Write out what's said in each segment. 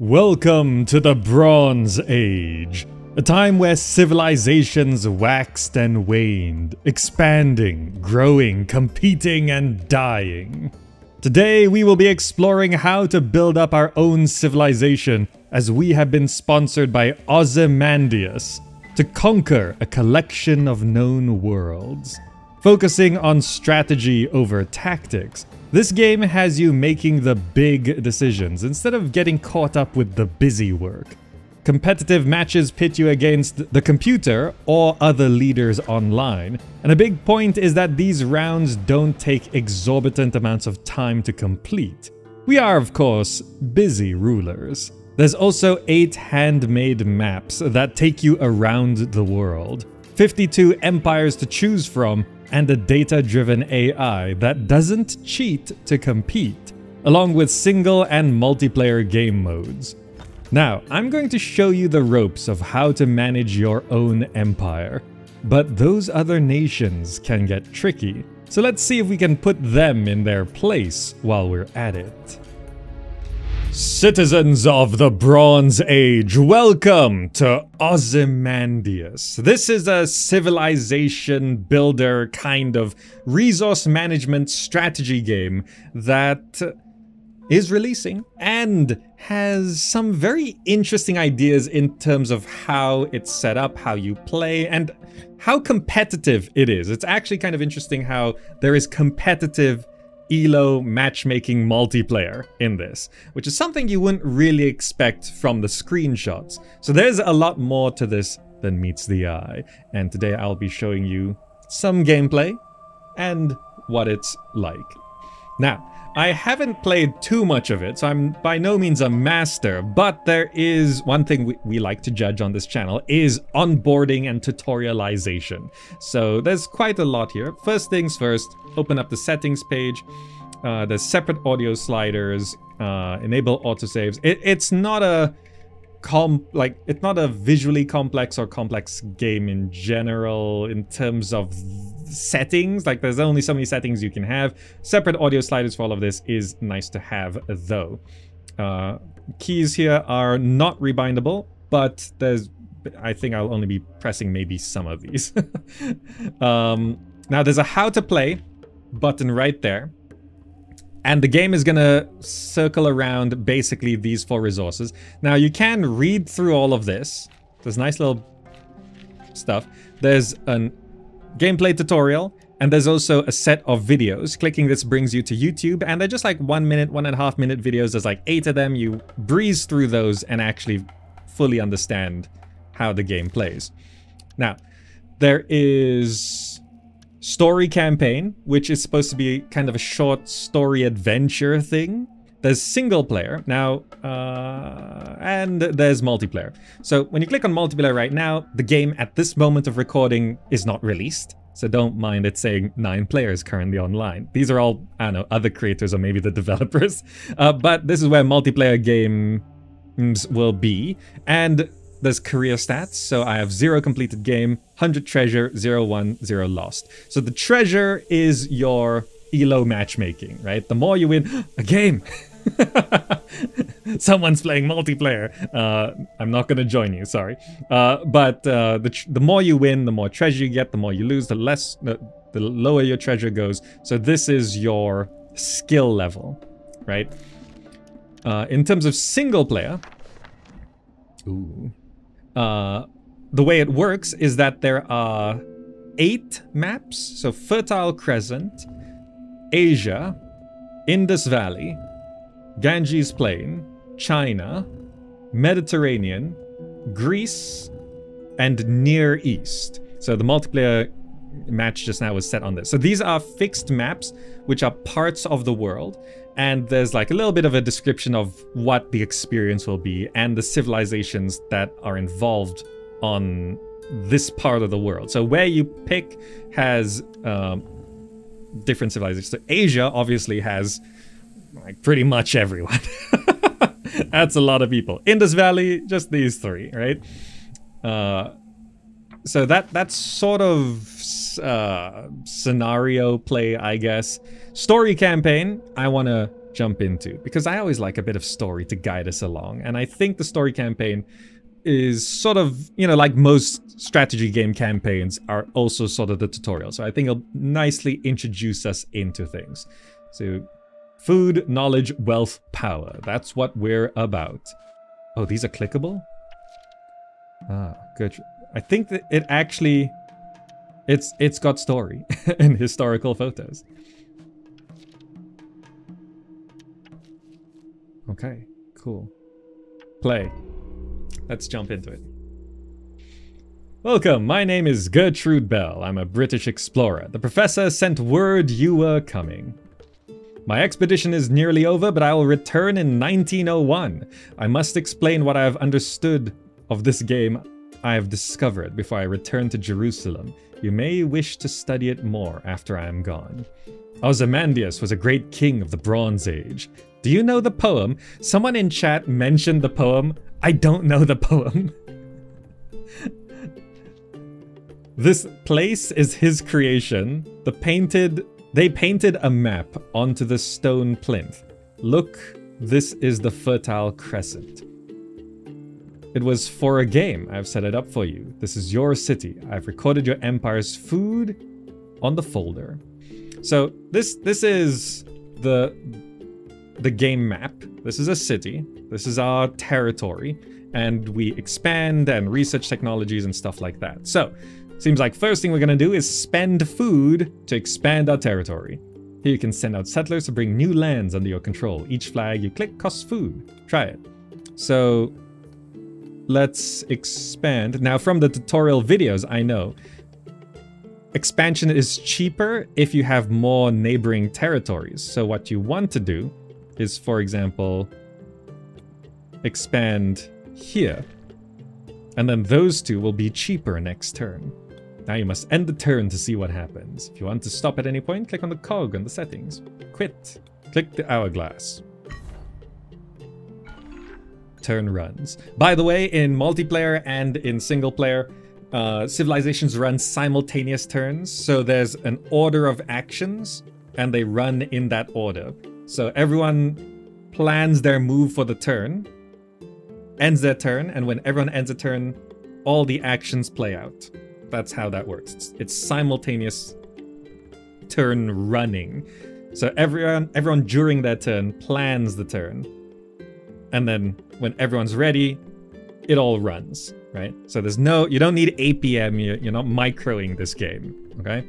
Welcome to the Bronze Age, a time where civilizations waxed and waned, expanding, growing, competing, and dying. Today we will be exploring how to build up our own civilization, as we have been sponsored by Ozymandias to conquer a collection of known worlds. Focusing on strategy over tactics, this game has you making the big decisions instead of getting caught up with the busy work. Competitive matches pit you against the computer or other leaders online, and a big point is that these rounds don't take exorbitant amounts of time to complete. We are, of course, busy rulers. There's also 8 handmade maps that take you around the world, 52 empires to choose from, and a data-driven AI that doesn't cheat to compete, along with single and multiplayer game modes. Now, I'm going to show you the ropes of how to manage your own empire, but those other nations can get tricky, so let's see if we can put them in their place while we're at it. Citizens of the Bronze Age, welcome to Ozymandias. This is a civilization builder kind of resource management strategy game that is releasing and has some very interesting ideas in terms of how it's set up, how you play, and how competitive it is. It's actually kind of interesting how there is competitive ELO matchmaking multiplayer in this, which is something you wouldn't really expect from the screenshots. So there's a lot more to this than meets the eye, and today I'll be showing you some gameplay and what it's like. Now, I haven't played too much of it, so I'm by no means a master, but there is one thing we like to judge on this channel is onboarding and tutorialization. So there's quite a lot here. First things first, open up the settings page. There's separate audio sliders, enable autosaves. It's not a it's not a visually complex or complex game in general in terms of settings. Like, there's only so many settings you can have. Separate audio sliders for all of this is nice to have though. Keys here are not rebindable, but I think I'll only be pressing maybe some of these. Now there's a how to play button right there. And the game is gonna circle around basically these 4 resources. Now you can read through all of this. There's nice little stuff. There's a gameplay tutorial, and there's also a set of videos. Clicking this brings you to YouTube, and they're just like 1 minute, 1.5 minute videos. There's like 8 of them. You breeze through those and actually fully understand how the game plays. Now, there is story campaign, which is supposed to be kind of a short story adventure thing. There's single player now, and there's multiplayer. So when you click on multiplayer right now, the game at this moment of recording is not released. So don't mind it saying 9 players currently online. These are all, I don't know, other creators or maybe the developers. But this is where multiplayer games will be. And there's career stats, so I have 0 completed game, 100 treasure, 0 won, 0 lost. So the treasure is your ELO matchmaking, right? The more you win, a game! Someone's playing multiplayer. I'm not gonna join you, sorry. But the more you win, the more treasure you get, the more you lose, the lower your treasure goes. So this is your skill level, right? In terms of single player, the way it works is that there are 8 maps. So Fertile Crescent, Asia, Indus Valley, Ganges Plain, China, Mediterranean, Greece, and Near East. So the multiplayer match just now was set on this. So these are fixed maps, which are parts of the world. And there's like a little bit of a description of what the experience will be and the civilizations that are involved on this part of the world. So where you pick has different civilizations. So Asia obviously has like pretty much everyone. That's a lot of people. Indus Valley, just these 3, right? So that's sort of scenario play, I guess. Story campaign, I want to jump into, because I always like a bit of story to guide us along, and I think the story campaign is sort of, you know, like most strategy game campaigns are also sort of the tutorial. So I think it'll nicely introduce us into things. So food, knowledge, wealth, power. That's what we're about. Oh, these are clickable? Ah, good. I think that it actually, it's got story and historical photos. Okay, cool. Play. Let's jump into it. Welcome, my name is Gertrude Bell. I'm a British explorer. The professor sent word you were coming. My expedition is nearly over, but I will return in 1901. I must explain what I have understood of this game I have discovered before I return to Jerusalem. You may wish to study it more after I am gone. Ozymandias was a great king of the Bronze Age. Do you know the poem? Someone in chat mentioned the poem. I don't know the poem. This place is his creation. They painted a map onto the stone plinth. Look, this is the Fertile Crescent. It was for a game. I've set it up for you. This is your city. I've recorded your empire's food on the folder. So this is the game map. This is a city. This is our territory. And we expand and research technologies and stuff like that. So seems like first thing we're going to do is spend food to expand our territory. Here you can send out settlers to bring new lands under your control. Each flag you click costs food. Try it. So let's expand. Now from the tutorial videos, I know expansion is cheaper if you have more neighboring territories. So what you want to do is, for example, expand here. And then those two will be cheaper next turn. Now you must end the turn to see what happens. If you want to stop at any point, click on the cog on the settings. Quit. Click the hourglass. Turn runs. By the way, in multiplayer and in single player, civilizations run simultaneous turns. So there's an order of actions and they run in that order. So everyone plans their move for the turn, ends their turn, and when everyone ends a turn, all the actions play out. That's how that works. It's simultaneous turn running. So everyone during their turn plans the turn. And then when everyone's ready, it all runs, right? So there's no, you don't need APM, you're not microing this game, okay?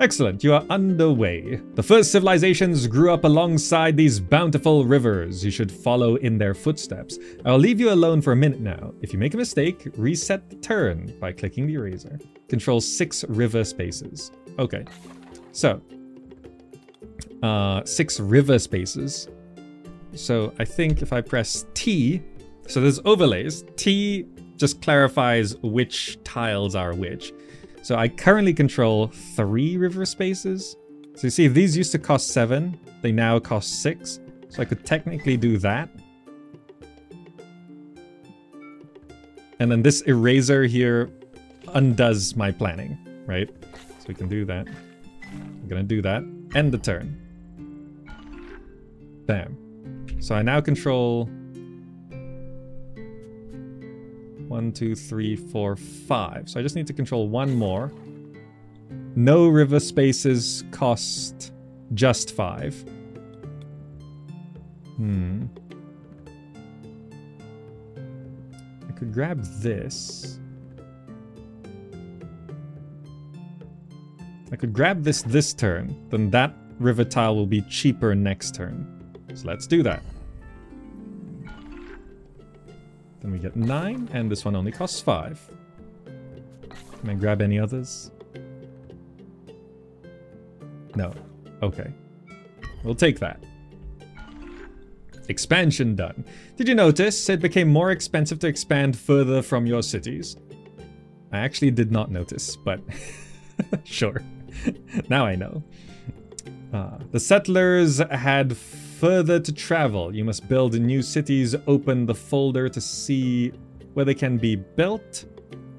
Excellent, you are underway. The first civilizations grew up alongside these bountiful rivers. You should follow in their footsteps. I'll leave you alone for a minute now. If you make a mistake, reset the turn by clicking the eraser. Control 6 river spaces. Okay, so 6 river spaces. So I think if I press T, so there's overlays. T just clarifies which tiles are which. So I currently control 3 river spaces. So you see, if these used to cost 7, they now cost 6. So I could technically do that. And then this eraser here undoes my planning, right? So we can do that. I'm gonna do that. End the turn. Bam. So I now control 1, 2, 3, 4, 5. So I just need to control 1 more. No river spaces cost just 5. I could grab this. I could grab this turn. Then that river tile will be cheaper next turn. So let's do that. Then we get 9, and this one only costs 5. Can I grab any others? No. Okay. We'll take that. Expansion done. Did you notice it became more expensive to expand further from your cities? I actually did not notice, but sure. Now I know. The settlers had further to travel. You must build new cities. Open the folder to see where they can be built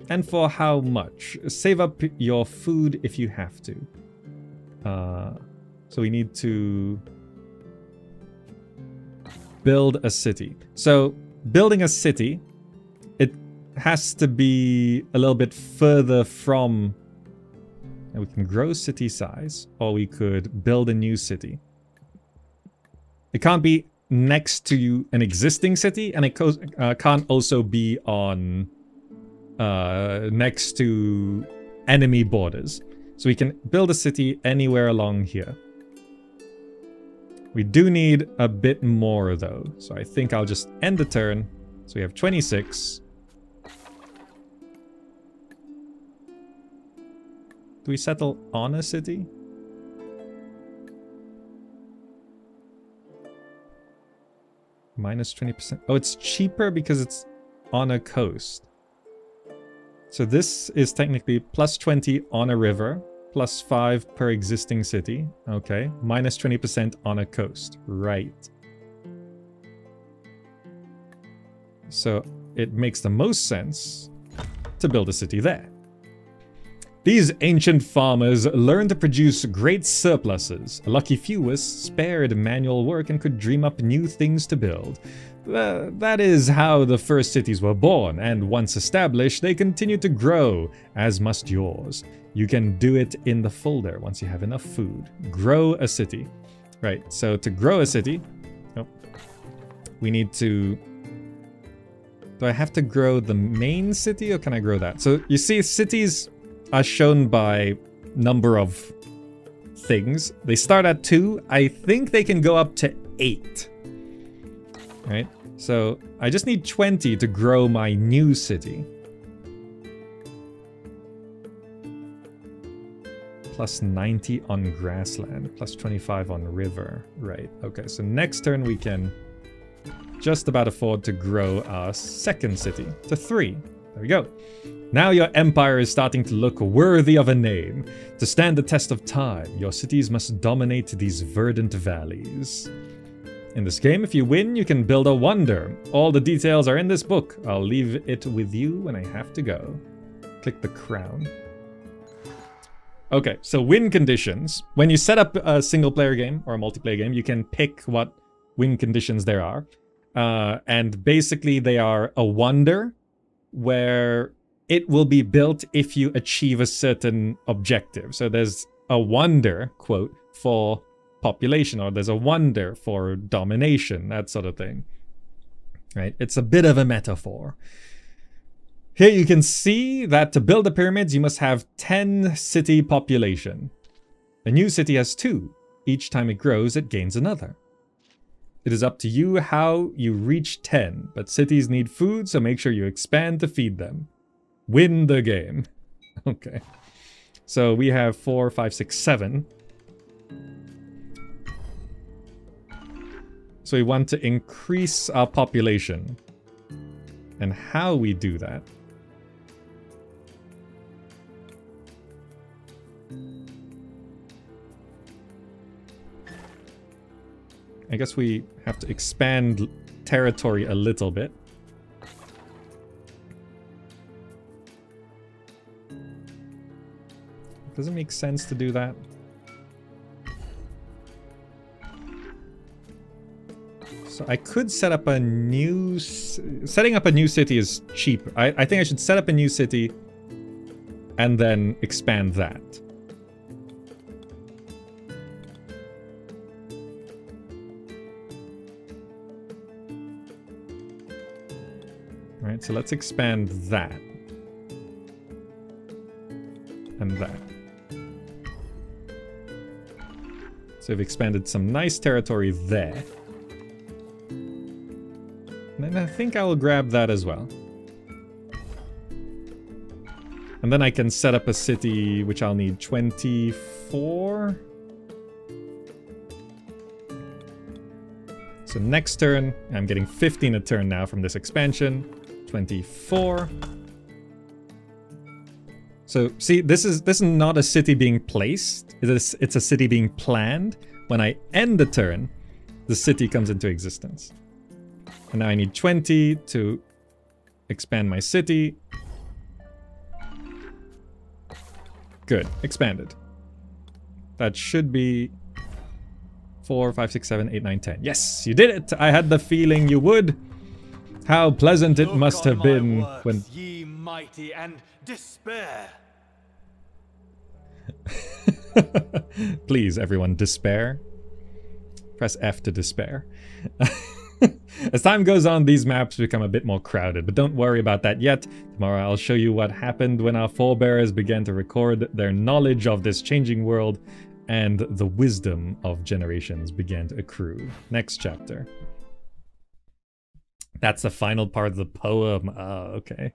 and for how much. Save up your food if you have to. So we need to build a city. So building a city, it has to be a little bit further from... And we can grow city size, or we could build a new city. It can't be next to an existing city, and it can't also be on next to enemy borders. So we can build a city anywhere along here. We do need a bit more though, so I think I'll just end the turn. So we have 26. Do we settle on a city? Minus 20%. Oh, it's cheaper because it's on a coast. So this is technically plus 20 on a river, plus 5 per existing city. Okay, minus 20% on a coast. Right. So it makes the most sense to build a city there. These ancient farmers learned to produce great surpluses. A lucky few was spared manual work and could dream up new things to build. That is how the first cities were born, and once established, they continue to grow, as must yours. You can do it in the folder once you have enough food. Grow a city. Right, so to grow a city, we need to... Do I have to grow the main city, or can I grow that? So you see, cities are shown by number of things. They start at 2. I think they can go up to 8. Right? So I just need 20 to grow my new city. Plus 90 on grassland. Plus 25 on river. Right. Okay, so next turn we can just about afford to grow our second city to 3. There we go. Now your empire is starting to look worthy of a name. To stand the test of time, your cities must dominate these verdant valleys. In this game, if you win, you can build a wonder. All the details are in this book. I'll leave it with you when I have to go. Click the crown. Okay, so win conditions. When you set up a single player game or a multiplayer game, you can pick what win conditions there are. And basically they are a wonder where it will be built if you achieve a certain objective. So there's a wonder, quote, for population, or there's a wonder for domination, that sort of thing. Right? It's a bit of a metaphor. Here you can see that to build the pyramids, you must have 10 city population. A new city has 2. Each time it grows, it gains another. It is up to you how you reach 10, but cities need food, so make sure you expand to feed them. Win the game. Okay. So we have 4, 5, 6, 7. So we want to increase our population. And how we do that. I guess we have to expand territory a little bit. Does it make sense to do that? So I could set up a new... Setting up a new city is cheap. I think I should set up a new city and then expand that. Alright, so let's expand that. And that. So we've expanded some nice territory there. And then I think I will grab that as well. And then I can set up a city which I'll need 24. So next turn, I'm getting 15 a turn now from this expansion. 24. So see, this is not a city being placed. It's a city being planned. When I end the turn, the city comes into existence. And now I need 20 to expand my city. Good, expanded. That should be 4, 5, 6, 7, 8, 9, 10. Yes, you did it! I had the feeling you would. How pleasant it must have been when... Ye mighty, and despair. Please, everyone, despair. Press F to despair. As time goes on, these maps become a bit more crowded, but don't worry about that yet. Tomorrow I'll show you what happened when our forebears began to record their knowledge of this changing world, and the wisdom of generations began to accrue. Next chapter. That's the final part of the poem. Oh, okay.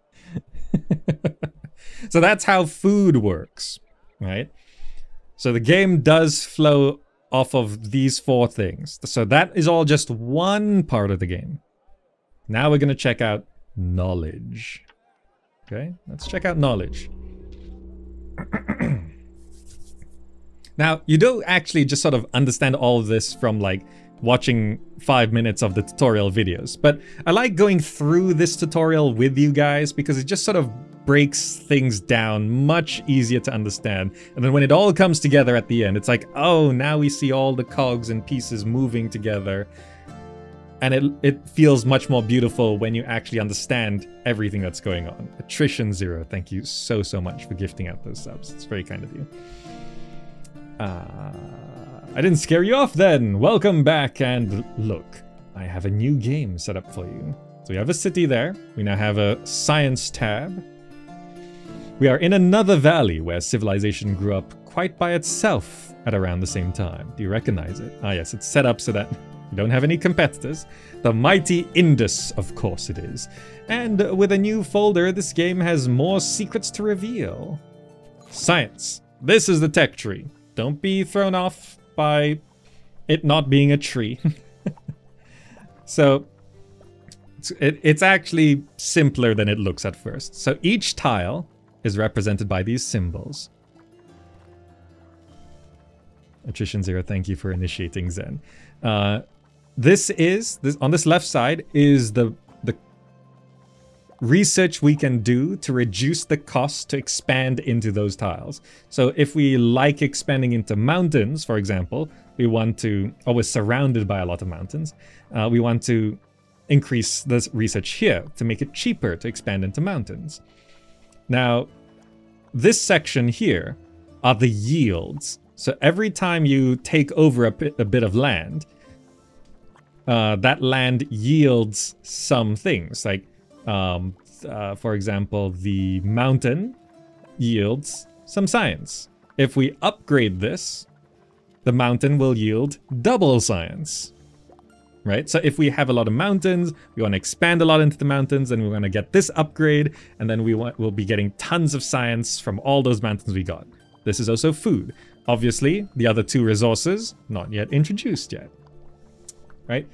So that's how food works, right? So the game does flow off of these 4 things. So that is all just one part of the game. Now we're going to check out knowledge. Okay, let's check out knowledge. Now, you don't actually just sort of understand all of this from like watching 5 minutes of the tutorial videos, but I like going through this tutorial with you guys because it just sort of breaks things down much easier to understand. And then when it all comes together at the end, it's like, oh, now we see all the cogs and pieces moving together. And it feels much more beautiful when you actually understand everything that's going on. Attrition 0, thank you so much for gifting out those subs. It's very kind of you. I didn't scare you off then. Welcome back, and look, I have a new game set up for you. So we have a city there. We now have a science tab. We are in another valley where civilization grew up quite by itself at around the same time. Do you recognize it? Ah yes, it's set up so that you don't have any competitors. The mighty Indus, of course it is. And with a new folder, this game has more secrets to reveal. Science. This is the tech tree. Don't be thrown off by it not being a tree. So it's actually simpler than it looks at first. So each tile is represented by these symbols. Attrition 0, thank you for initiating Zen. This on this left side is the research we can do to reduce the cost to expand into those tiles. So if we like expanding into mountains, for example, we want to, or we're surrounded by a lot of mountains, we want to increase this research here to make it cheaper to expand into mountains. Now, this section here are the yields. So every time you take over a bit of land, that land yields some things. Like, for example, the mountain yields some science. If we upgrade this, the mountain will yield double science. Right? So if we have a lot of mountains, we want to expand a lot into the mountains, and we want to get this upgrade, and then we'll be getting tons of science from all those mountains we got. This is also food. Obviously, the other 2 resources, not yet introduced yet. Right?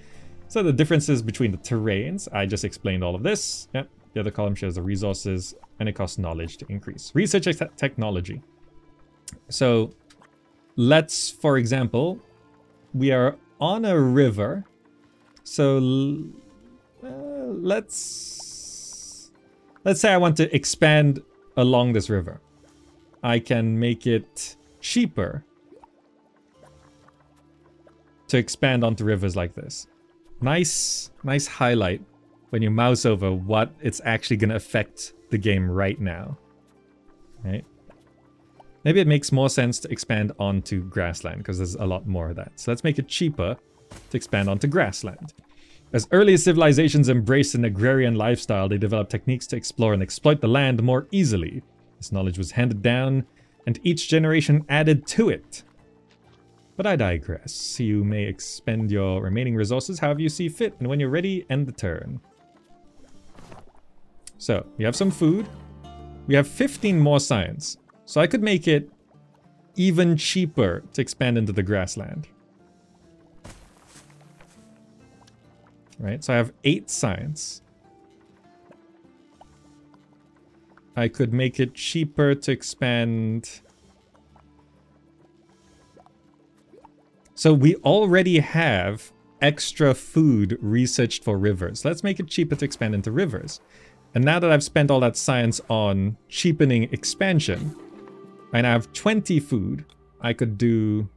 So the differences between the terrains, I just explained all of this. Yep. The other column shows the resources, and it costs knowledge to increase. Research technology. So let's, for example, we are on a river. So let's say I want to expand along this river. I can make it cheaper to expand onto rivers like this. Nice highlight when you mouse over what it's actually going to affect the game right now. Right? Maybe it makes more sense to expand onto grassland because there's a lot more of that. So let's make it cheaper to expand onto grassland. As early civilizations embraced an agrarian lifestyle, they developed techniques to explore and exploit the land more easily. This knowledge was handed down, and each generation added to it. But I digress. You may expend your remaining resources however you see fit, and when you're ready, end the turn. So, we have some food. We have 15 more science. So I could make it even cheaper to expand into the grassland. Right, so I have 8 science. I could make it cheaper to expand. So we already have extra food researched for rivers. Let's make it cheaper to expand into rivers. And now that I've spent all that science on cheapening expansion, and I have 20 food, I could do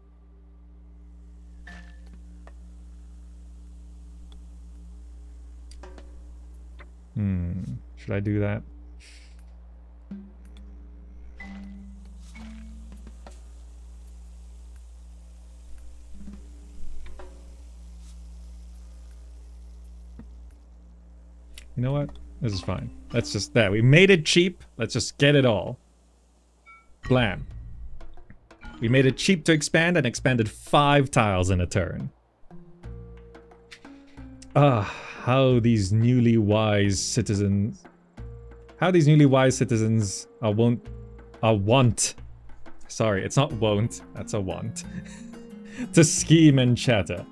Should I do that? You know what? This is fine. Let's just... There, we made it cheap. Let's just get it all. Blam. We made it cheap to expand and expanded 5 tiles in a turn. How these newly wise citizens... How these newly wise citizens want... Sorry, it's not won't. That's a want. To scheme and chatter.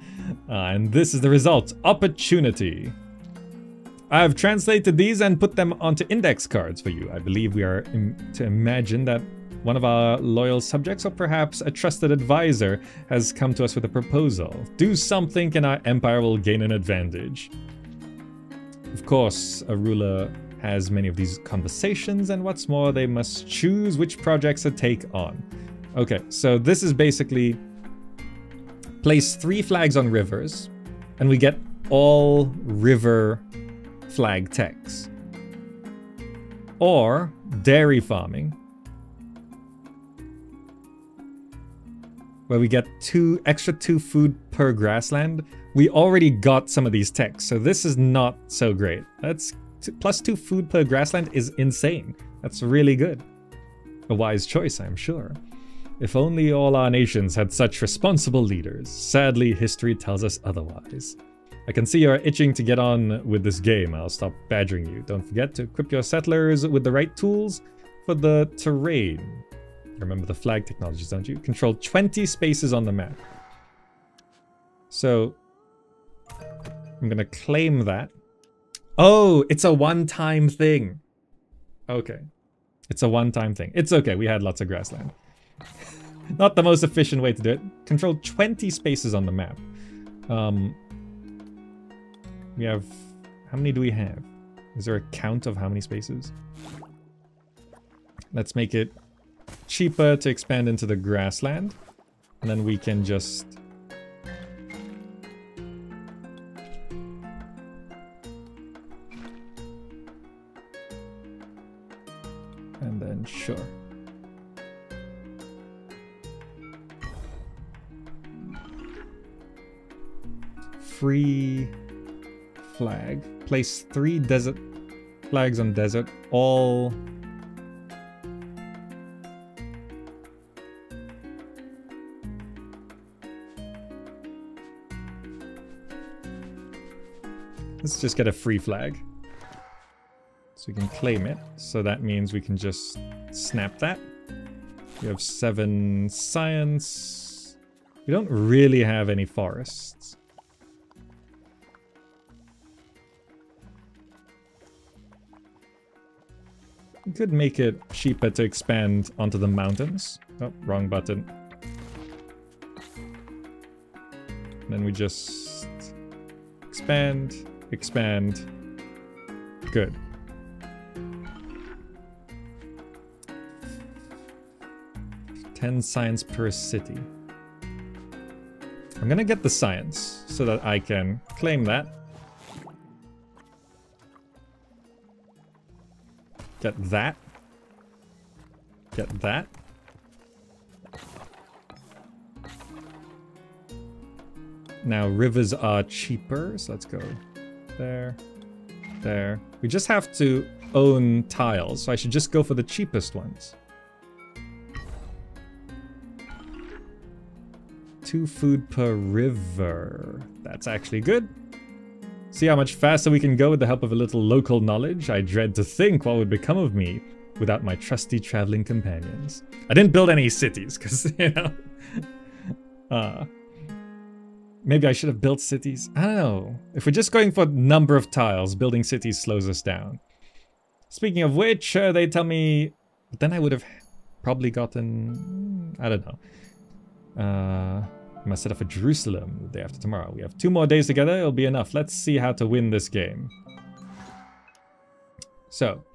And this is the result. Opportunity. I've translated these and put them onto index cards for you. I believe we are to imagine that one of our loyal subjects, or perhaps a trusted advisor, has come to us with a proposal. Do something and our empire will gain an advantage. Of course, a ruler has many of these conversations, and what's more, they must choose which projects to take on. Okay, so this is basically place 3 flags on rivers, and we get all river flag techs. Or dairy farming, where we get extra 2 food per grassland. We already got some of these techs, so this is not so great. That's plus 2 food per grassland is insane. That's really good. A wise choice, I'm sure. If only all our nations had such responsible leaders. Sadly, history tells us otherwise. I can see you're itching to get on with this game. I'll stop badgering you. Don't forget to equip your settlers with the right tools for the terrain. Remember the flag technologies, don't you? Control 20 spaces on the map. So, I'm gonna claim that. Oh, it's a one-time thing. Okay. It's a one-time thing. It's okay, we had lots of grassland. Not the most efficient way to do it. Control 20 spaces on the map. We have... How many do we have? Is there a count of how many spaces? Let's make it cheaper to expand into the grassland. And then we can just... And then sure. Free flag. Place 3 desert flags on desert. All... Let's just get a free flag. So we can claim it. So that means we can just snap that. We have 7 science. We don't really have any forests. We could make it cheaper to expand onto the mountains. Oh, wrong button. And then we just expand, expand. Good. $10 science per city. I'm gonna get the science so that I can claim that. Get that. Get that. Now rivers are cheaper, so let's go there, there. We just have to own tiles, so I should just go for the cheapest ones. 2 food per river. That's actually good. See how much faster we can go with the help of a little local knowledge? I dread to think what would become of me without my trusty traveling companions. I didn't build any cities, because, you know... maybe I should have built cities. I don't know. If we're just going for number of tiles, building cities slows us down. Speaking of which, they tell me... But then I would have probably gotten... I don't know. I must set up for Jerusalem the day after tomorrow. We have 2 more days together. It'll be enough. Let's see how to win this game. So,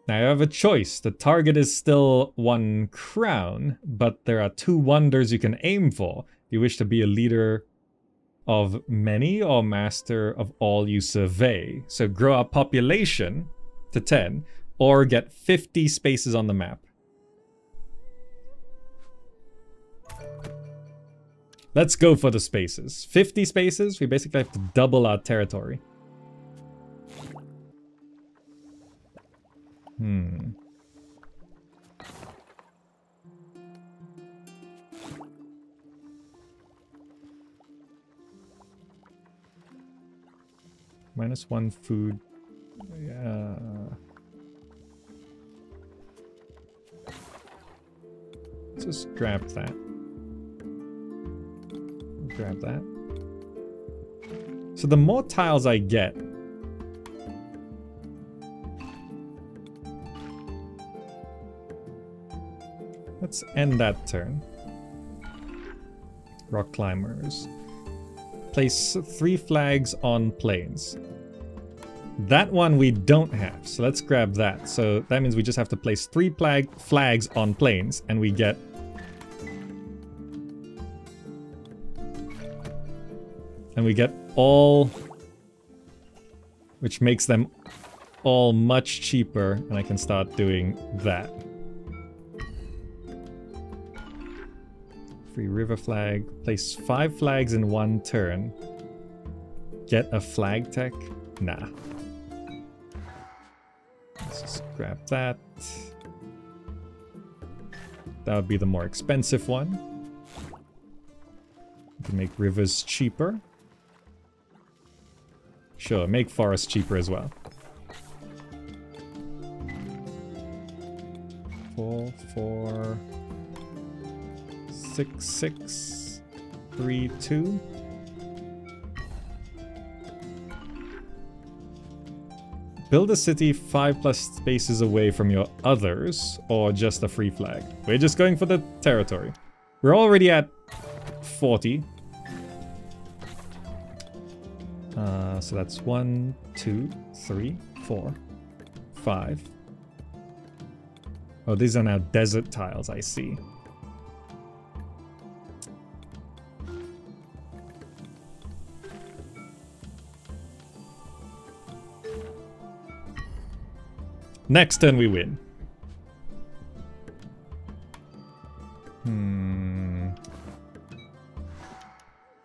now you have a choice. The target is still 1 crown, but there are 2 wonders you can aim for. If you wish to be a leader of many or master of all you survey. So grow our population to 10 or get 50 spaces on the map. Let's go for the spaces. 50 spaces, we basically have to double our territory. -1 food. Yeah. Let's just grab that. Grab that. So the more tiles I get, let's end that turn. Rock climbers. Place 3 flags on plains. That one we don't have, so let's grab that. So that means we just have to place 3 flags on plains, and we get all, which makes them all much cheaper, and I can start doing that. Free river flag. Place 5 flags in 1 turn. Get a flag tech? Nah. Let's just grab that. That would be the more expensive one. We can make rivers cheaper. Sure, make forests cheaper as well. 4, 4, 6, 6, 3, 2. Build a city 5+ spaces away from your others, or just a free flag. We're just going for the territory. We're already at 40. So that's 1, 2, 3, 4, 5. Oh, these are now desert tiles, I see. Next turn we win.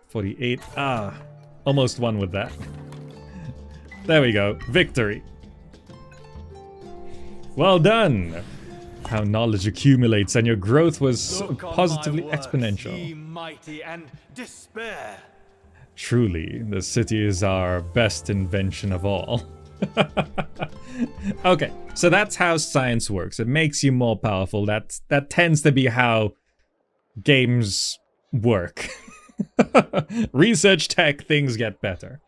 48. Ah, almost won with that. There we go. Victory. Well done. How knowledge accumulates, and your growth was positively exponential. Ye mighty, and despair. Truly, the city is our best invention of all. Okay, so that's how science works. It makes you more powerful. That tends to be how games work. Research tech, things get better.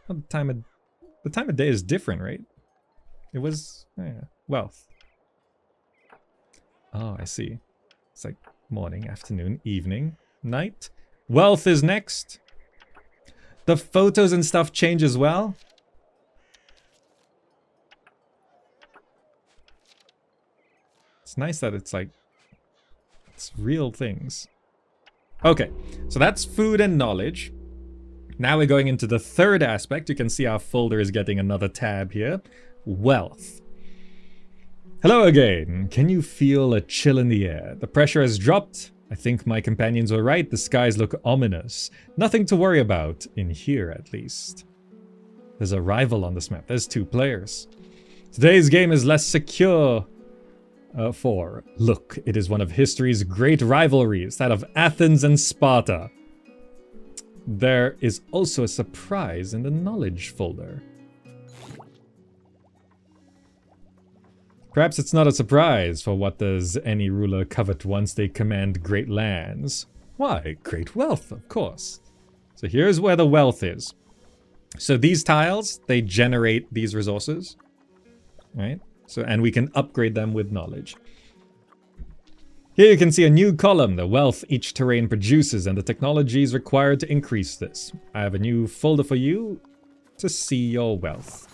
Well, the time of day is different, right? It was wealth. Oh, I see. It's like morning, afternoon, evening, night. Wealth is next. The photos and stuff change as well. It's nice that it's like, it's real things. Okay, so that's food and knowledge. Now we're going into the third aspect. You can see our folder is getting another tab here. Wealth. Hello again. Can you feel a chill in the air? The pressure has dropped. I think my companions were right. The skies look ominous. Nothing to worry about, in here at least. There's a rival on this map. There's 2 players. Today's game is less secure. Look, it is one of history's great rivalries, that of Athens and Sparta. There is also a surprise in the knowledge folder. Perhaps it's not a surprise, for what does any ruler covet once they command great lands? Why, great wealth, of course. So here's where the wealth is. So these tiles, they generate these resources, right? So, and we can upgrade them with knowledge. Here you can see a new column, the wealth each terrain produces and the technologies required to increase this. I have a new folder for you to see your wealth.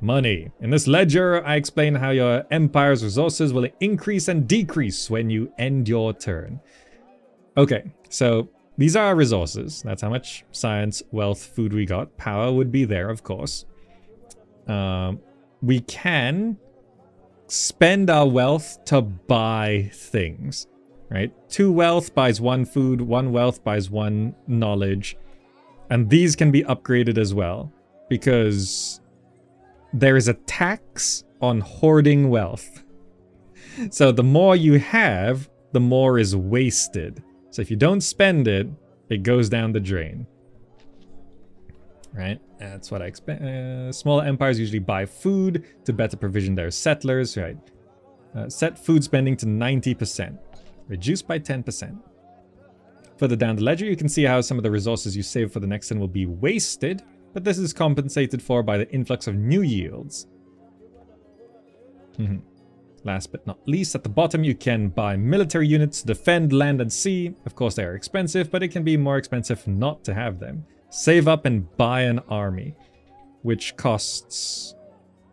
Money. In this ledger, I explain how your empire's resources will increase and decrease when you end your turn. Okay, so these are our resources. That's how much science, wealth, food we got. Power would be there, of course. We can spend our wealth to buy things, right? 2 wealth buys 1 food, 1 wealth buys 1 knowledge. And these can be upgraded as well, because there is a tax on hoarding wealth. So the more you have, the more is wasted. So if you don't spend it, it goes down the drain. Right? That's what I expect. Smaller empires usually buy food to better provision their settlers. Right? Set food spending to 90%. Reduced by 10%. Further down the ledger, you can see how some of the resources you save for the next turn will be wasted, but this is compensated for by the influx of new yields. Last but not least, at the bottom you can buy military units to defend land and sea. Of course they are expensive, but it can be more expensive not to have them. Save up and buy an army, which costs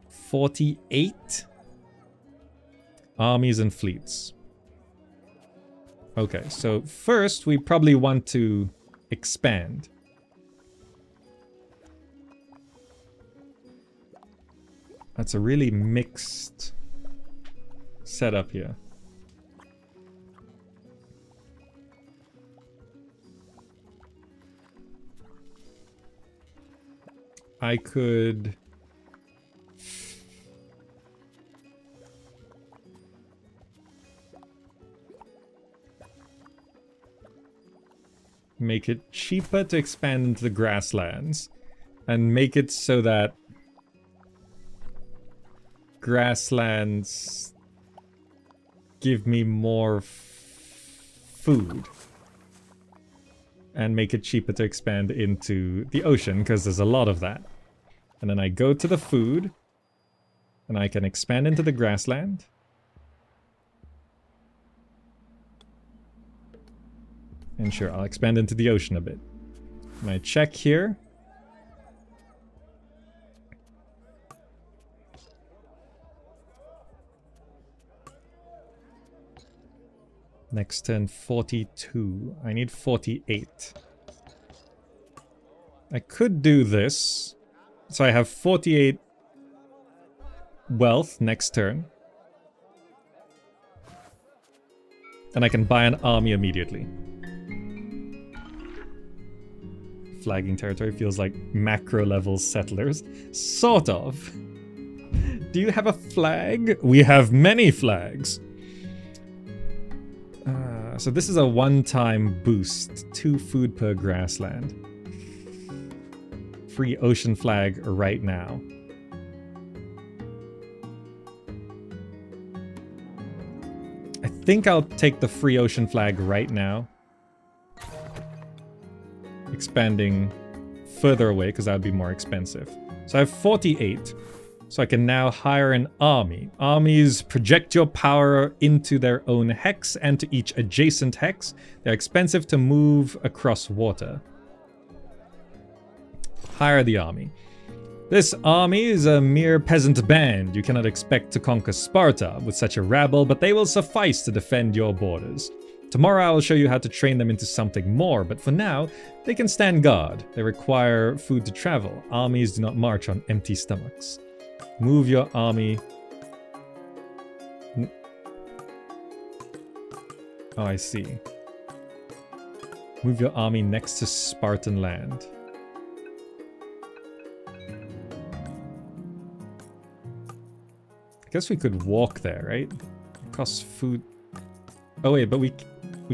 48 armies and fleets. Okay, so first we probably want to expand. That's a really mixed setup here. I could make it cheaper to expand into the grasslands and make it so that grasslands give me more food and make it cheaper to expand into the ocean because there's a lot of that. And then I go to the food and I can expand into the grassland. And sure, I'll expand into the ocean a bit. And I check here. Next turn, 42. I need 48. I could do this. So I have 48 wealth next turn. And I can buy an army immediately. Flagging territory feels like macro level settlers. Sort of. Do you have a flag? We have many flags. So this is a one-time boost. 2 food per grassland. Free ocean flag right now. I think I'll take the free ocean flag right now. Expanding further away because that would be more expensive. So I have 48. So I can now hire an army. Armies project your power into their own hex and to each adjacent hex. They're expensive to move across water. Hire the army. This army is a mere peasant band. You cannot expect to conquer Sparta with such a rabble, but they will suffice to defend your borders. Tomorrow I will show you how to train them into something more, but for now, they can stand guard. They require food to travel. Armies do not march on empty stomachs. Move your army. Oh, I see. Move your army next to Spartan land. I guess we could walk there, right? It costs food. Oh wait, but we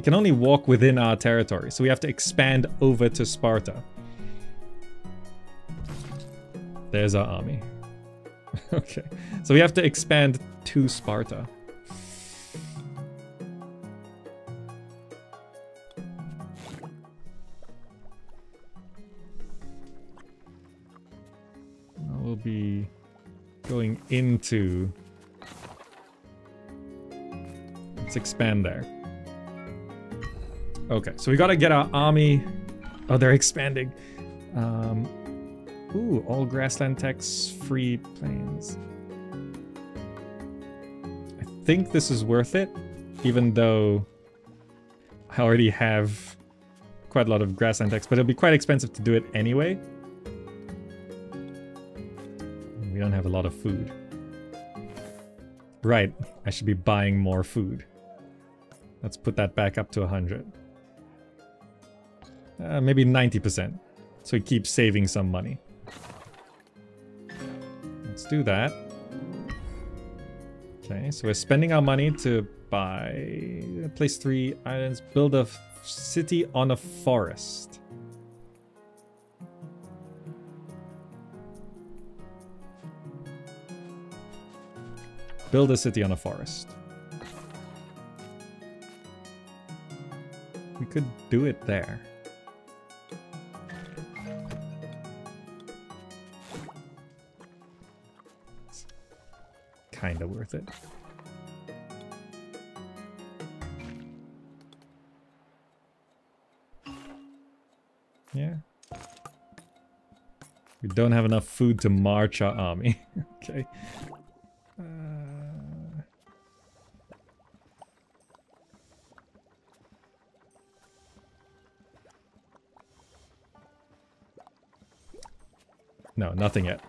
can only walk within our territory, so we have to expand over to Sparta. There's our army. Okay, so we have to expand to Sparta. We'll be going into... Let's expand there. Okay, so we gotta get our army... Oh, they're expanding. Ooh, all grassland techs, free plains. I think this is worth it, even though I already have quite a lot of grassland text, but it'll be quite expensive to do it anyway. We don't have a lot of food. Right, I should be buying more food. Let's put that back up to 100. Maybe 90%. So we keep saving some money. Let's do that. Okay, so we're spending our money to buy... place 3 islands, build a city on a forest. Build a city on a forest. We could do it there. It's kinda worth it. Yeah. We don't have enough food to march our army. Okay. No, nothing yet.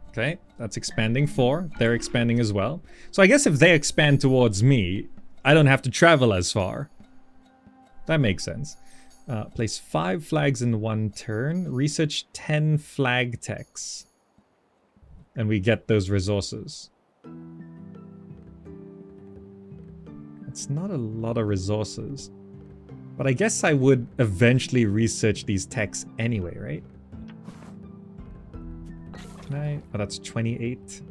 Okay, that's expanding 4. They're expanding as well. So I guess if they expand towards me, I don't have to travel as far. That makes sense. Place 5 flags in 1 turn. Research 10 flag techs. And we get those resources. It's not a lot of resources. But I guess I would eventually research these techs anyway, right? Can I? Oh, that's 28.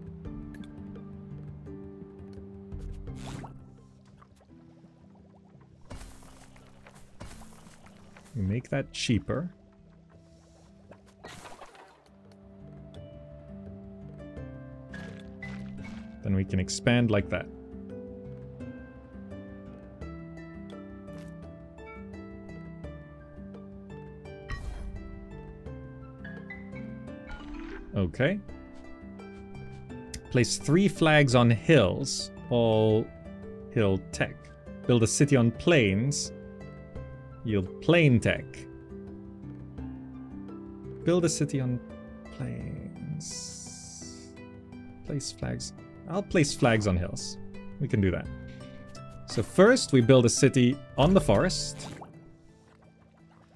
We make that cheaper. Then we can expand like that. Okay. Place 3 flags on hills. All hill tech. Build a city on plains. Yield plain tech. Build a city on plains. Place flags. I'll place flags on hills. We can do that. So first we build a city on the forest.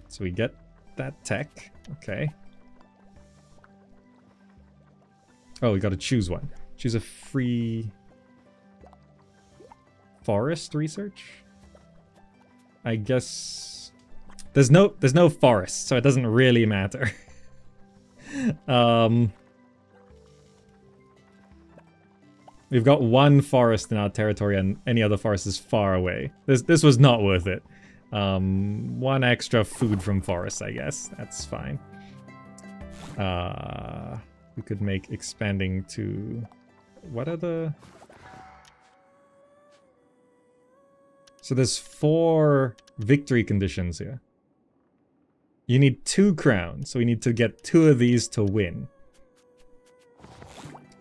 So we get that tech. Okay. Oh, we gotta choose one. Choose a free forest research? I guess there's no forest, so it doesn't really matter. We've got 1 forest in our territory and any other forest is far away. This was not worth it. 1 extra food from forests, I guess. That's fine. We could make expanding to... What are the... So there's 4 victory conditions here. You need 2 crowns, so we need to get 2 of these to win.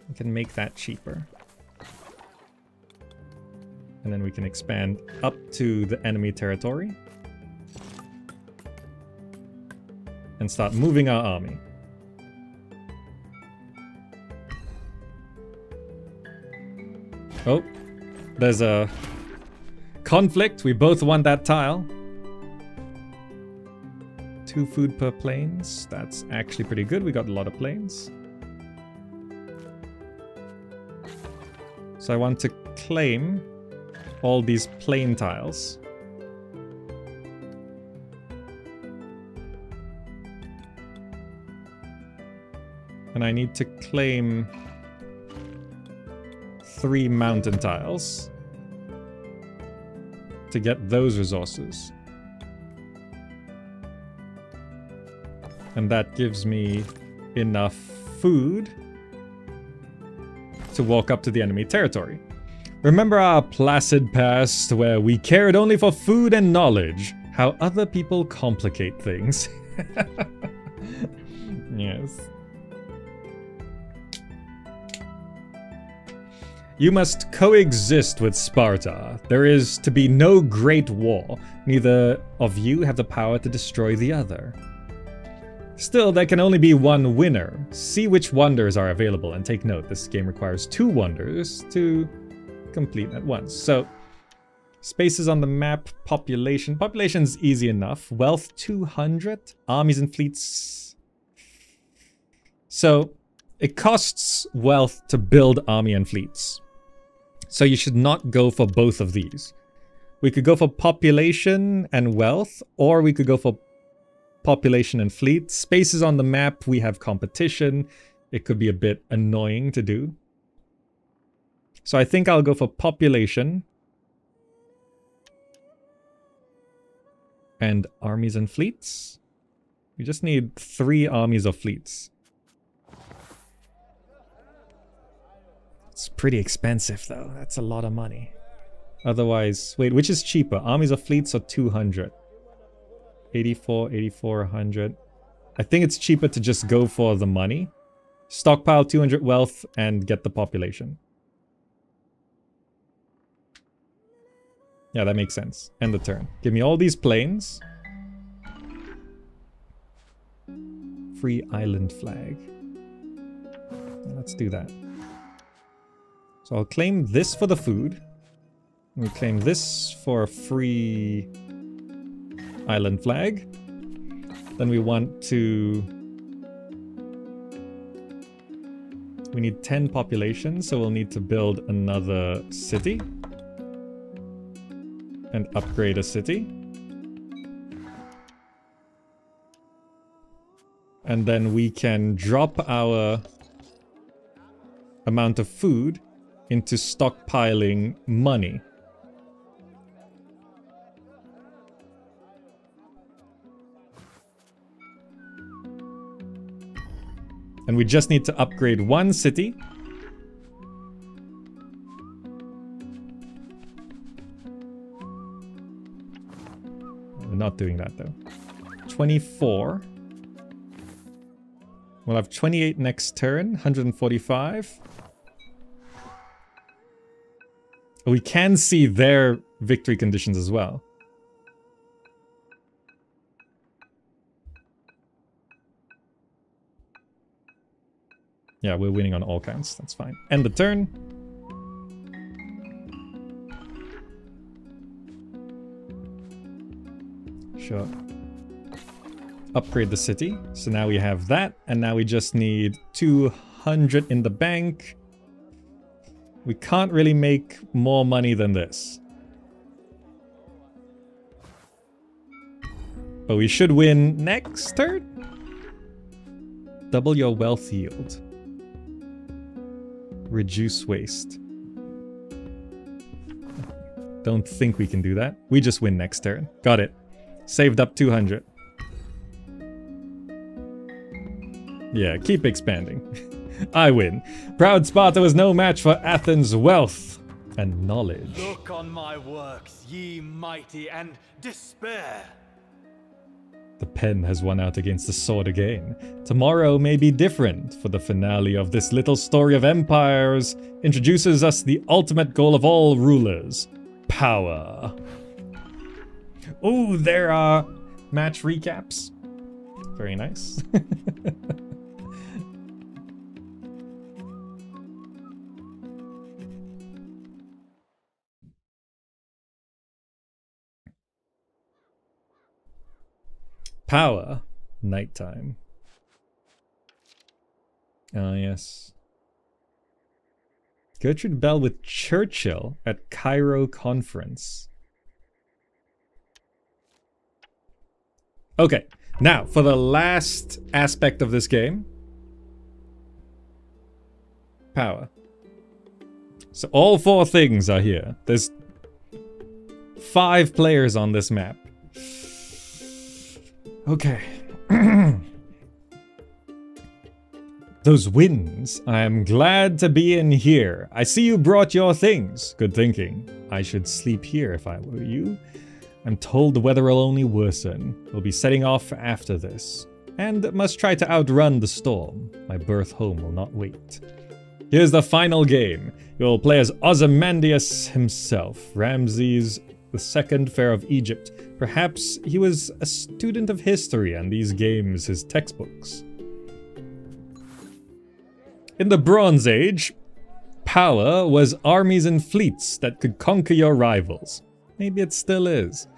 We can make that cheaper. And then we can expand up to the enemy territory. And start moving our army. Oh, there's a conflict. We both want that tile. 2 food per plains. That's actually pretty good. We got a lot of plains. So I want to claim all these plain tiles. And I need to claim 3 mountain tiles to get those resources. And that gives me enough food to walk up to the enemy territory. Remember our placid past where we cared only for food and knowledge, how other people complicate things. Yes. You must coexist with Sparta. There is to be no great war. Neither of you have the power to destroy the other. Still, there can only be one winner. See which wonders are available and take note. This game requires 2 wonders to complete at once. So, spaces on the map, population. Population's easy enough. Wealth 200. Armies and fleets. So, it costs wealth to build army and fleets. So you should not go for both of these. We could go for population and wealth, or we could go for population and fleet. Spaces on the map, we have competition. It could be a bit annoying to do. So I think I'll go for population. And armies and fleets. We just need 3 armies or fleets. It's pretty expensive though. That's a lot of money. Otherwise, wait, which is cheaper? Armies or fleets or 200? 84, 84, 100. I think it's cheaper to just go for the money. Stockpile 200 wealth and get the population. Yeah, that makes sense. End the turn. Give me all these planes. Free island flag. Let's do that. So I'll claim this for the food. We'll claim this for a free island flag. Then we want to... We need 10 population, so we'll need to build another city. And upgrade a city. And then we can drop our amount of food into stockpiling money. And we just need to upgrade 1 city. We're not doing that though. 24. We'll have 28 next turn, 145. We can see their victory conditions as well. Yeah, we're winning on all counts. That's fine. End the turn. Sure. Upgrade the city. So now we have that. And now we just need 200 in the bank. We can't really make more money than this. But we should win next turn. Double your wealth yield. Reduce waste. Don't think we can do that. We just win next turn. Got it. Saved up 200. Yeah, keep expanding. I win. Proud Sparta was no match for Athens' wealth and knowledge. Look on my works, ye mighty, and despair. The pen has won out against the sword again. Tomorrow may be different, for the finale of this little story of empires introduces us the ultimate goal of all rulers. Power. Oh, there are match recaps. Very nice. Power. Nighttime. Ah, yes. Gertrude Bell with Churchill at Cairo conference. Okay, now for the last aspect of this game. Power. So all 4 things are here. There's 5 players on this map. Okay. Those winds. I am glad to be in here. I see you brought your things. Good thinking. I should sleep here if I were you. I'm told the weather will only worsen. We'll be setting off after this. And must try to outrun the storm. My birth home will not wait. Here's the final game. You'll play as Ozymandias himself, Ramses II, Pharaoh of Egypt. Perhaps he was a student of history and these games his textbooks. In the Bronze Age, power was armies and fleets that could conquer your rivals. Maybe it still is.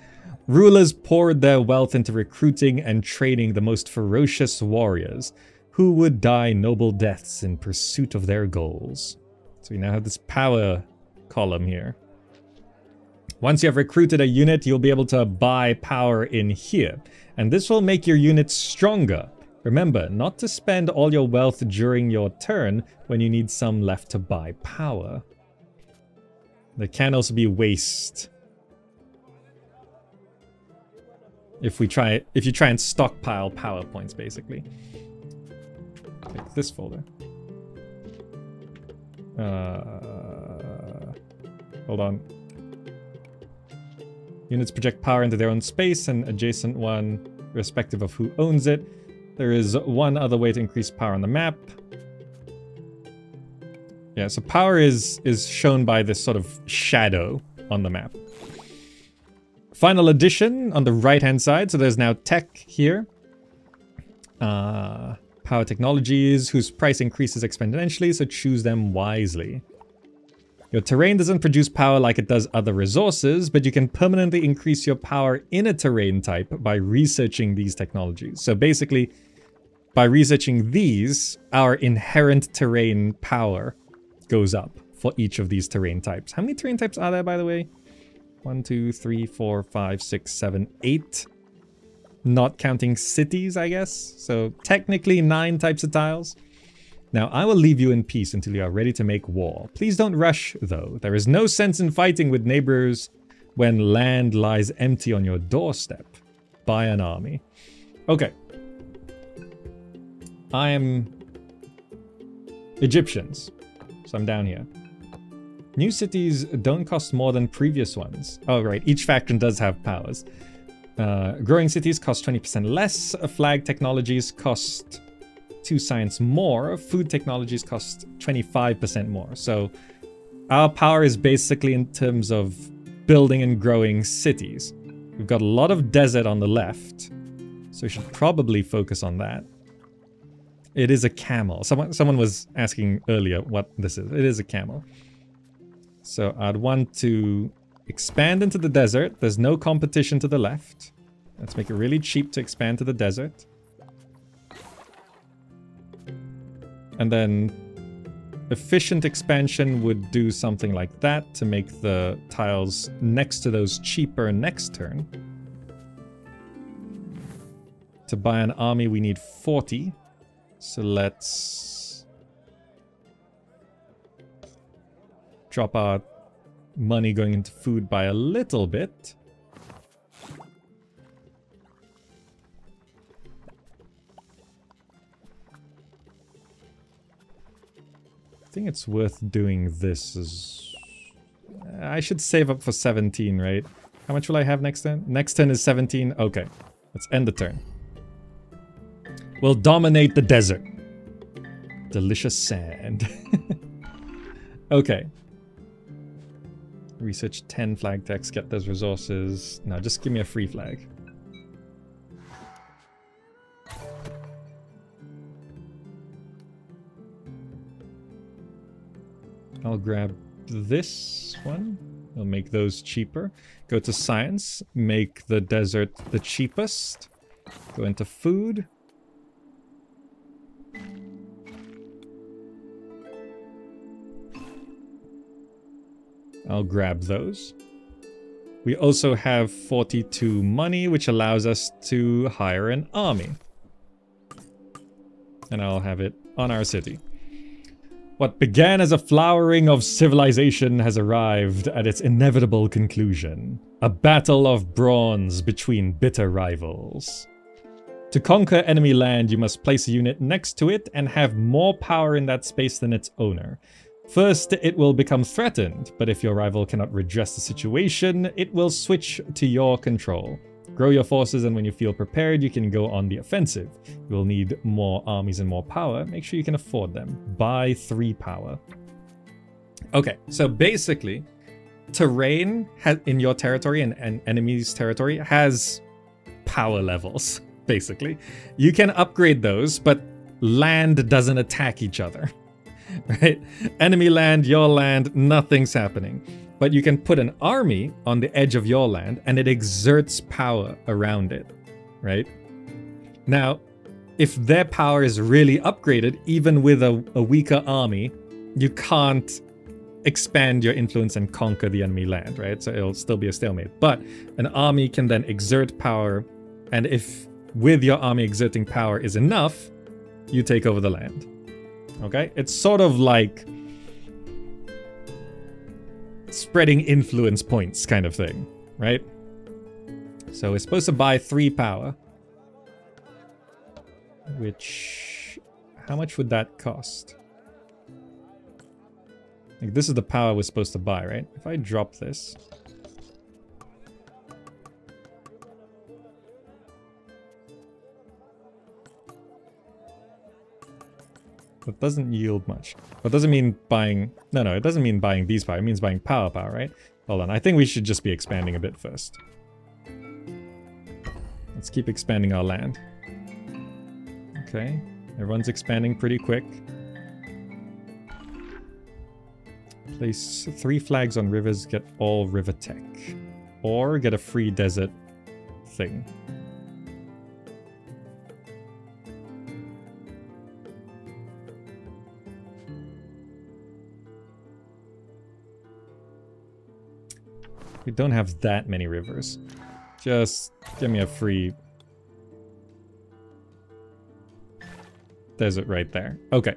Rulers poured their wealth into recruiting and training the most ferocious warriors, who would die noble deaths in pursuit of their goals. So we now have this power column here. Once you have recruited a unit, you'll be able to buy power in here, and this will make your unit stronger. Remember, not to spend all your wealth during your turn when you need some left to buy power. There can also be waste. If you try and stockpile power points, basically. Take this folder. Hold on. Units project power into their own space and adjacent one, irrespective of who owns it. There is one other way to increase power on the map. Yeah, so power is shown by this sort of shadow on the map. Final addition on the right-hand side. So there's now tech here. Power technologies whose price increases exponentially, so choose them wisely. Your terrain doesn't produce power like it does other resources, but you can permanently increase your power in a terrain type by researching these technologies. So basically, by researching these, our inherent terrain power goes up for each of these terrain types. How many terrain types are there, by the way? 1, 2, 3, 4, 5, 6, 7, 8. Not counting cities, I guess. So technically 9 types of tiles. Now, I will leave you in peace until you are ready to make war. Please don't rush, though. There is no sense in fighting with neighbors when land lies empty on your doorstep. Buy an army. Okay. I am Egyptians, so I'm down here. New cities don't cost more than previous ones. Oh, right. Each faction does have powers. Growing cities cost 20% less. Flag technologies cost 2 science more. Food technologies cost 25% more. So our power is basically in terms of building and growing cities. We've got a lot of desert on the left, so we should probably focus on that. It is a camel. Someone was asking earlier what this is. It is a camel. So I'd want to expand into the desert. There's no competition to the left. Let's make it really cheap to expand to the desert. And then efficient expansion would do something like that to make the tiles next to those cheaper next turn. To buy an army, we need 40. So let's drop our money going into food by a little bit. I think it's worth doing this. I should save up for 17, right? How much will I have next turn? Next turn is 17. Okay, let's end the turn. We'll dominate the desert. Delicious sand. Okay. Research 10 flag techs, get those resources. No, just give me a free flag. I'll grab this one. I'll make those cheaper. Go to science. Make the desert the cheapest. Go into food. I'll grab those. We also have 42 money, which allows us to hire an army. And I'll have it on our city. What began as a flowering of civilization has arrived at its inevitable conclusion. A battle of bronze between bitter rivals. To conquer enemy land, you must place a unit next to it and have more power in that space than its owner. First, it will become threatened, but if your rival cannot redress the situation, it will switch to your control. Grow your forces, and when you feel prepared, you can go on the offensive. You will need more armies and more power. Make sure you can afford them. Buy 3 power. Okay, so basically, terrain in your territory and enemy's territory has power levels, basically. You can upgrade those, but land doesn't attack each other, right? Enemy land, your land, nothing's happening. But you can put an army on the edge of your land and it exerts power around it, right? Now, if their power is really upgraded, even with a weaker army, you can't expand your influence and conquer the enemy land, right? So it'll still be a stalemate. But an army can then exert power, and if with your army exerting power is enough, you take over the land. Okay? It's sort of like spreading influence points kind of thing, right? So we're supposed to buy 3 power. Which, how much would that cost? Like, this is the power we're supposed to buy, right? If I drop this, that doesn't yield much. That doesn't mean buying... No, it doesn't mean buying these power. It means buying power, right? Hold on, I think we should just be expanding a bit first. Let's keep expanding our land. Okay, everyone's expanding pretty quick. Place 3 flags on rivers, get all river tech. Or get a free desert thing. We don't have that many rivers. Just give me a free desert right there. Okay.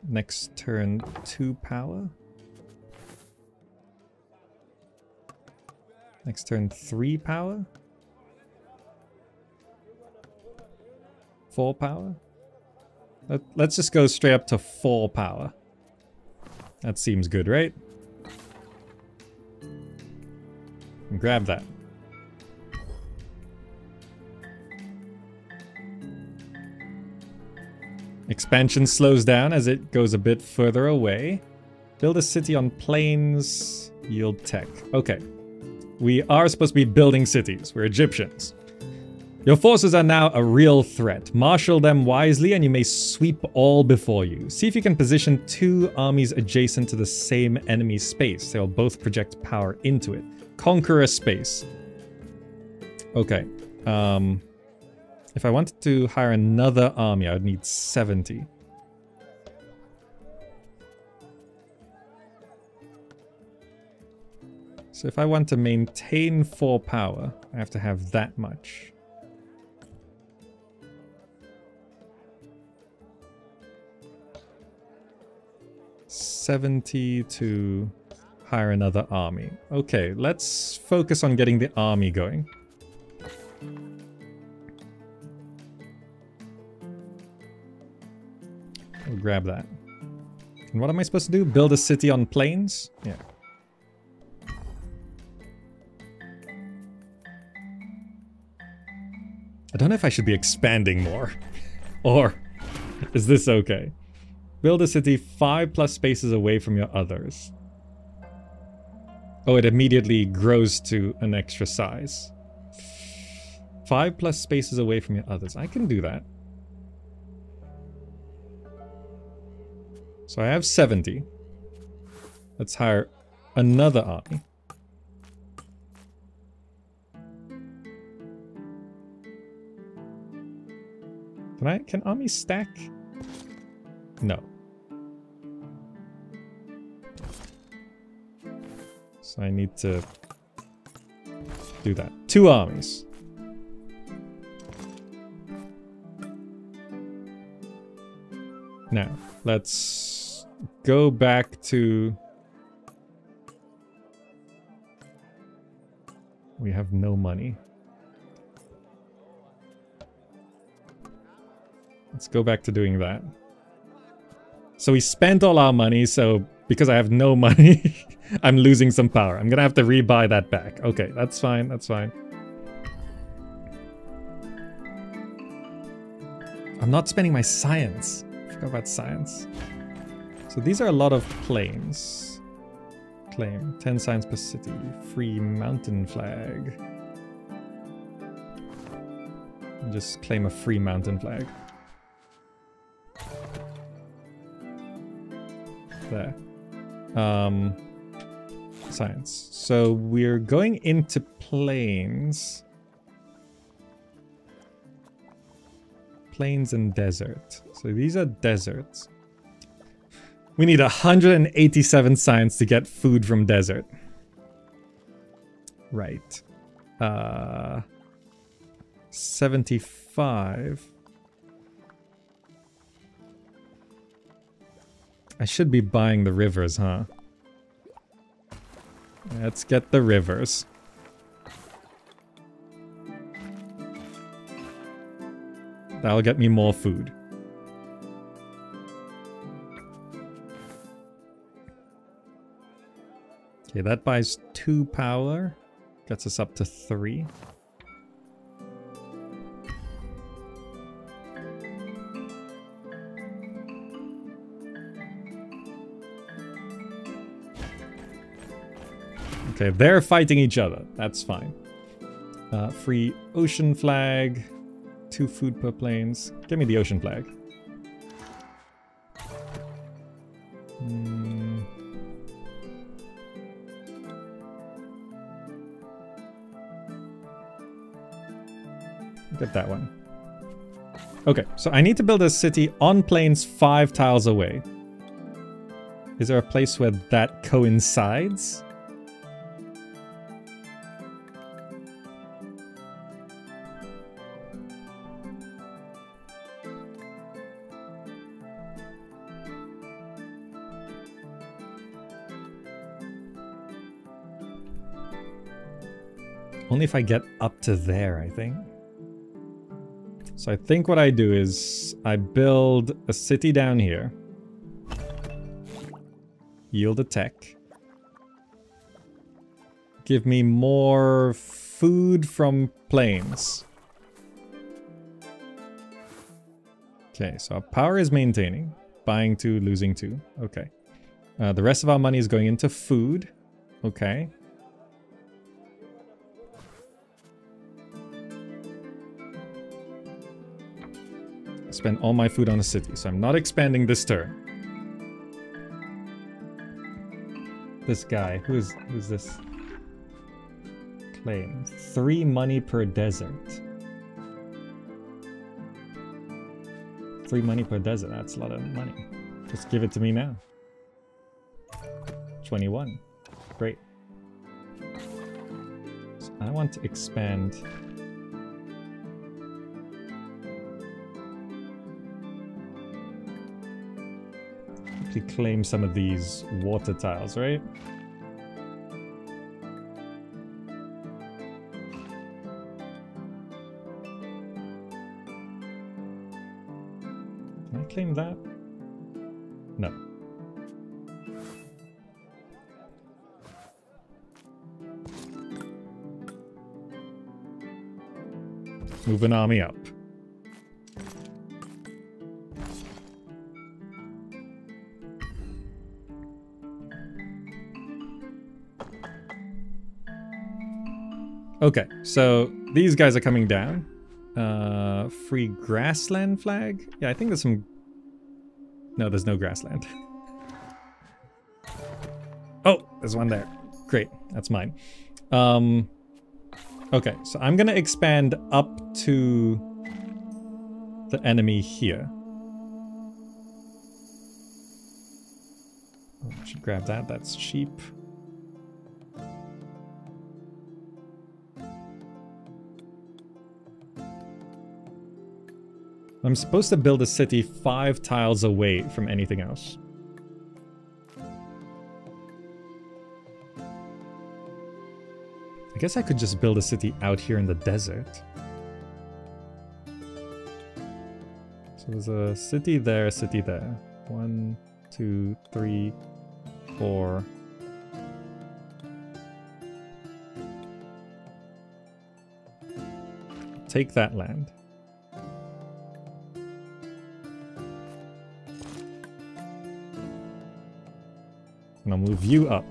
Next turn, 2 power. Next turn, 3 power. 4 power. Let's just go straight up to 4 power. That seems good, right? Grab that. Expansion slows down as it goes a bit further away. Build a city on plains. Yield tech. Okay. We are supposed to be building cities. We're Egyptians. Your forces are now a real threat. Marshal them wisely and you may sweep all before you. See if you can position 2 armies adjacent to the same enemy space. They'll both project power into it. Conquer a space. Okay. If I wanted to hire another army, I would need 70. So if I want to maintain 4 power, I have to have that much. $70 to hire another army. Okay, let's focus on getting the army going. We'll grab that. And what am I supposed to do? Build a city on plains? Yeah. I don't know if I should be expanding more. Or is this okay? Build a city 5+ spaces away from your others. Oh, it immediately grows to an extra size. 5+ spaces away from your others. I can do that. So I have 70. Let's hire another army. Can armies stack? No. So I need to do that. 2 armies. Now, let's go back to... We have no money. Let's go back to doing that. So we spent all our money, so because I have no money, I'm losing some power. I'm gonna have to rebuy that back. Okay, that's fine, that's fine. I'm not spending my science. I forgot about science. So these are a lot of planes. Claim 10 science per city. Free mountain flag. And just claim a free mountain flag. There. Science. So we're going into plains. Plains and desert. So these are deserts. We need 187 science to get food from desert. Right. 75. I should be buying the rivers, huh? Let's get the rivers. That'll get me more food. Okay, that buys 2 power. Gets us up to 3. Okay, they're fighting each other. That's fine. Free ocean flag. 2 food per planes. Give me the ocean flag. Get that one. Okay, so I need to build a city on plains 5 tiles away. Is there a place where that coincides? Only if I get up to there, I think. So I think what I do is I build a city down here. Yield a tech. Give me more food from plains. Okay, so our power is maintaining. Buying 2, losing 2. Okay. The rest of our money is going into food. Okay. Spend all my food on a city, so I'm not expanding this turn. This guy, who's this? Claim 3 money per desert. 3 money per desert, that's a lot of money. Just give it to me now. 21. Great. So I want to expand. To claim some of these water tiles, right? Can I claim that? No. Move an army up. Okay, so these guys are coming down. Free grassland flag? Yeah, I think there's some... No, there's no grassland. Oh, there's one there. Great, that's mine. Okay, so I'm gonna expand up to the enemy here. Oh, I should grab that, that's cheap. I'm supposed to build a city 5 tiles away from anything else. I guess I could just build a city out here in the desert. So there's a city there, a city there. 1, 2, 3, 4, take that land. And I'll move you up.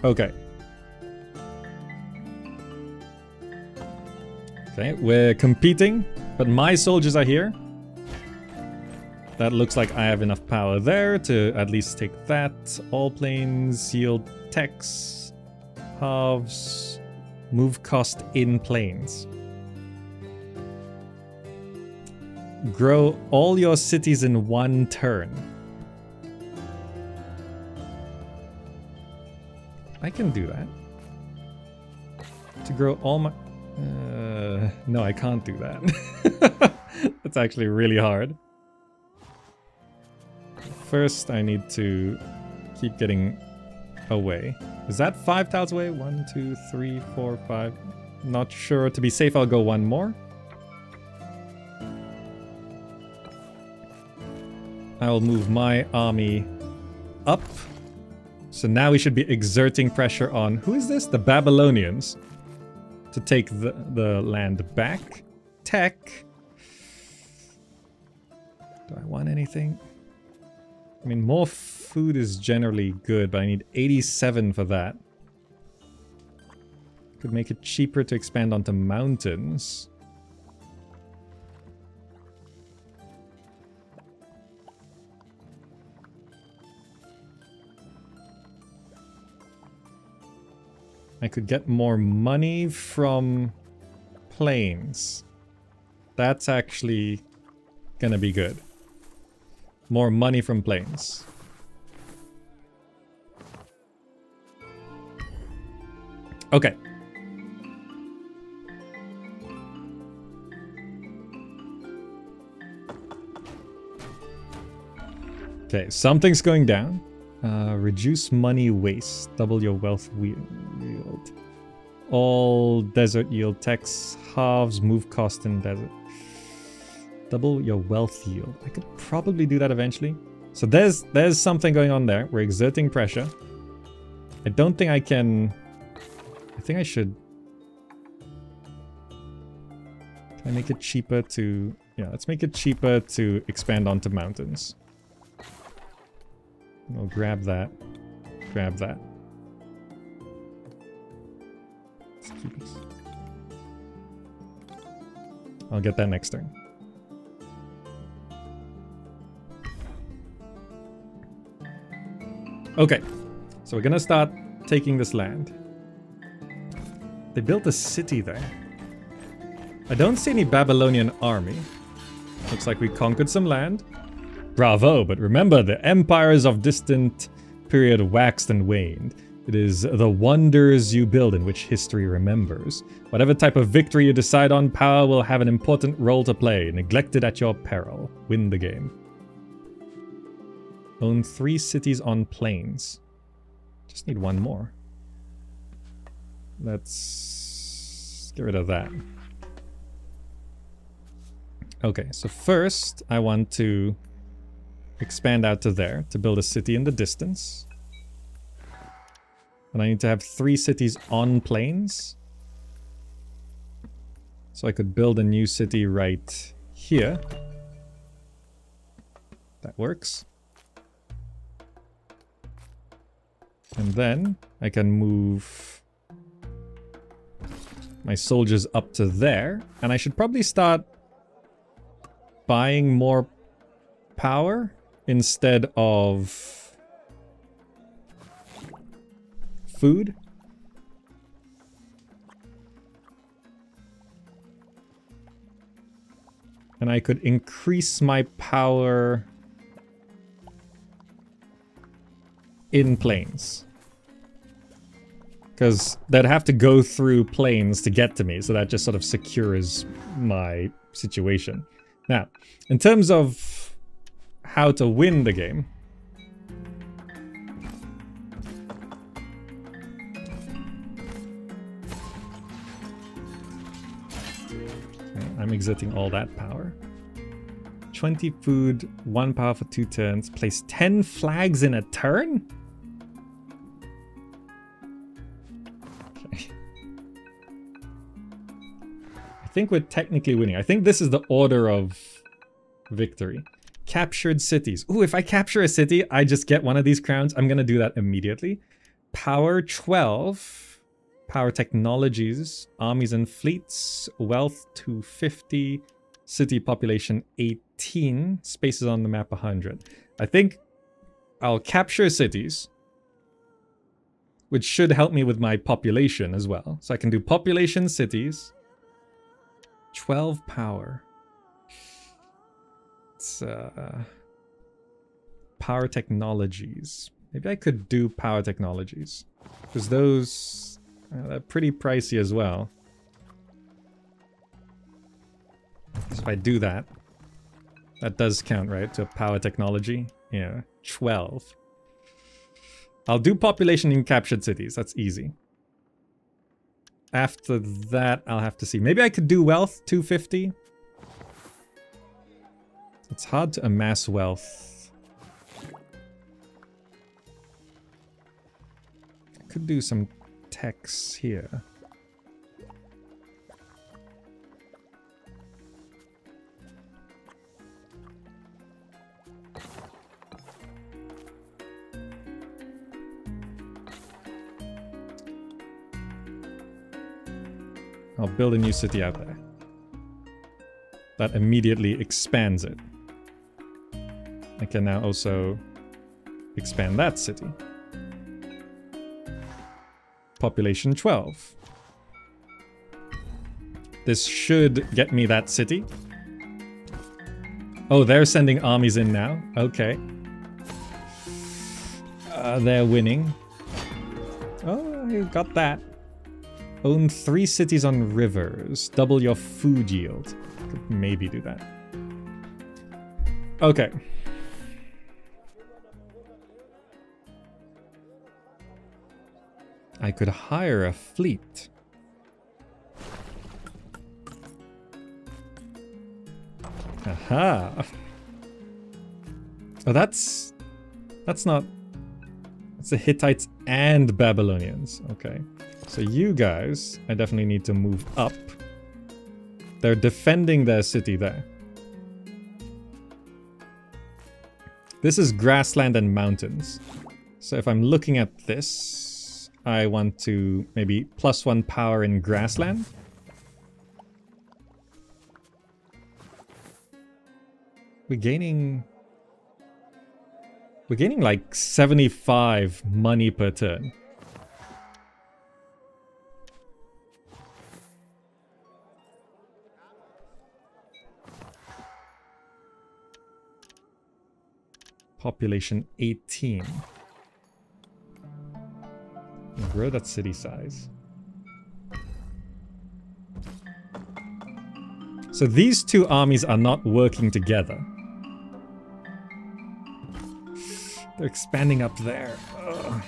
Okay. Okay, we're competing, but my soldiers are here. That looks like I have enough power there to at least take that. All planes yield techs, halves, move cost in planes. Grow all your cities in one turn. I can do that. To grow all my... no, I can't do that. That's actually really hard. First, I need to keep getting away. Is that 5 tiles away? 1, 2, 3, 4, 5. Not sure. To be safe, I'll go one more. I will move my army up. So now we should be exerting pressure on... Who is this? The Babylonians. To take the land back. Tech. Do I want anything? I mean, more food is generally good, but I need 87 for that. Could make it cheaper to expand onto mountains. I could get more money from planes. That's actually gonna be good. More money from planes. Okay. Okay, something's going down. Reduce money waste. Double your wealth yield. All desert yield tax halves move cost in desert. Double your wealth yield. I could probably do that eventually. So there's something going on there. We're exerting pressure. I don't think I can... I think I should... Can I make it cheaper to... Yeah, let's make it cheaper to expand onto mountains. We'll grab that. Grab that. Let's keep it. I'll get that next turn. Okay, so we're gonna start taking this land. They built a city there. I don't see any Babylonian army. Looks like we conquered some land. Bravo, but remember, the empires of distant period waxed and waned. It is the wonders you build in which history remembers. Whatever type of victory you decide on, power will have an important role to play. Neglected at your peril. Win the game. Own 3 cities on plains. Just need one more. Let's get rid of that. Okay, so first I want to expand out to there to build a city in the distance. And I need to have 3 cities on plains. So I could build a new city right here. That works. And then I can move my soldiers up to there. And I should probably start buying more power instead of food. And I could increase my power in planes. Because they'd have to go through planes to get to me, so that just sort of secures my situation. Now, in terms of how to win the game, I'm exerting all that power. 20 food, 1 power for 2 turns. Place 10 flags in a turn? Okay. think we're technically winning. I think this is the order of victory. Captured cities. Ooh, if I capture a city, I just get one of these crowns. I'm gonna do that immediately. Power 12. Power technologies. Armies and fleets. Wealth 250. City population 18. Spaces on the map 100. I think I'll capture cities, which should help me with my population as well. So I can do population cities. 12 power. It's power technologies. Maybe I could do power technologies, because those are pretty pricey as well. So if I do that, that does count, right? To a power technology. Yeah, 12. I'll do population in captured cities. That's easy. After that, I'll have to see. Maybe I could do wealth, 250. It's hard to amass wealth. I could do some techs here. I'll build a new city out there. That immediately expands it. I can now also expand that city. Population 12. This should get me that city. Oh, they're sending armies in now. Okay. They're winning. Oh, I got that. Own 3 cities on rivers. Double your food yield. Could maybe do that. Okay. I could hire a fleet. Aha. Oh, that's not... That's the Hittites and Babylonians. Okay. So you guys, I definitely need to move up. They're defending their city there. This is grassland and mountains. So if I'm looking at this, I want to maybe +1 power in grassland. We're gaining like 75 money per turn. Population 18. Grow that city size. So these two armies are not working together. They're expanding up there. Ugh.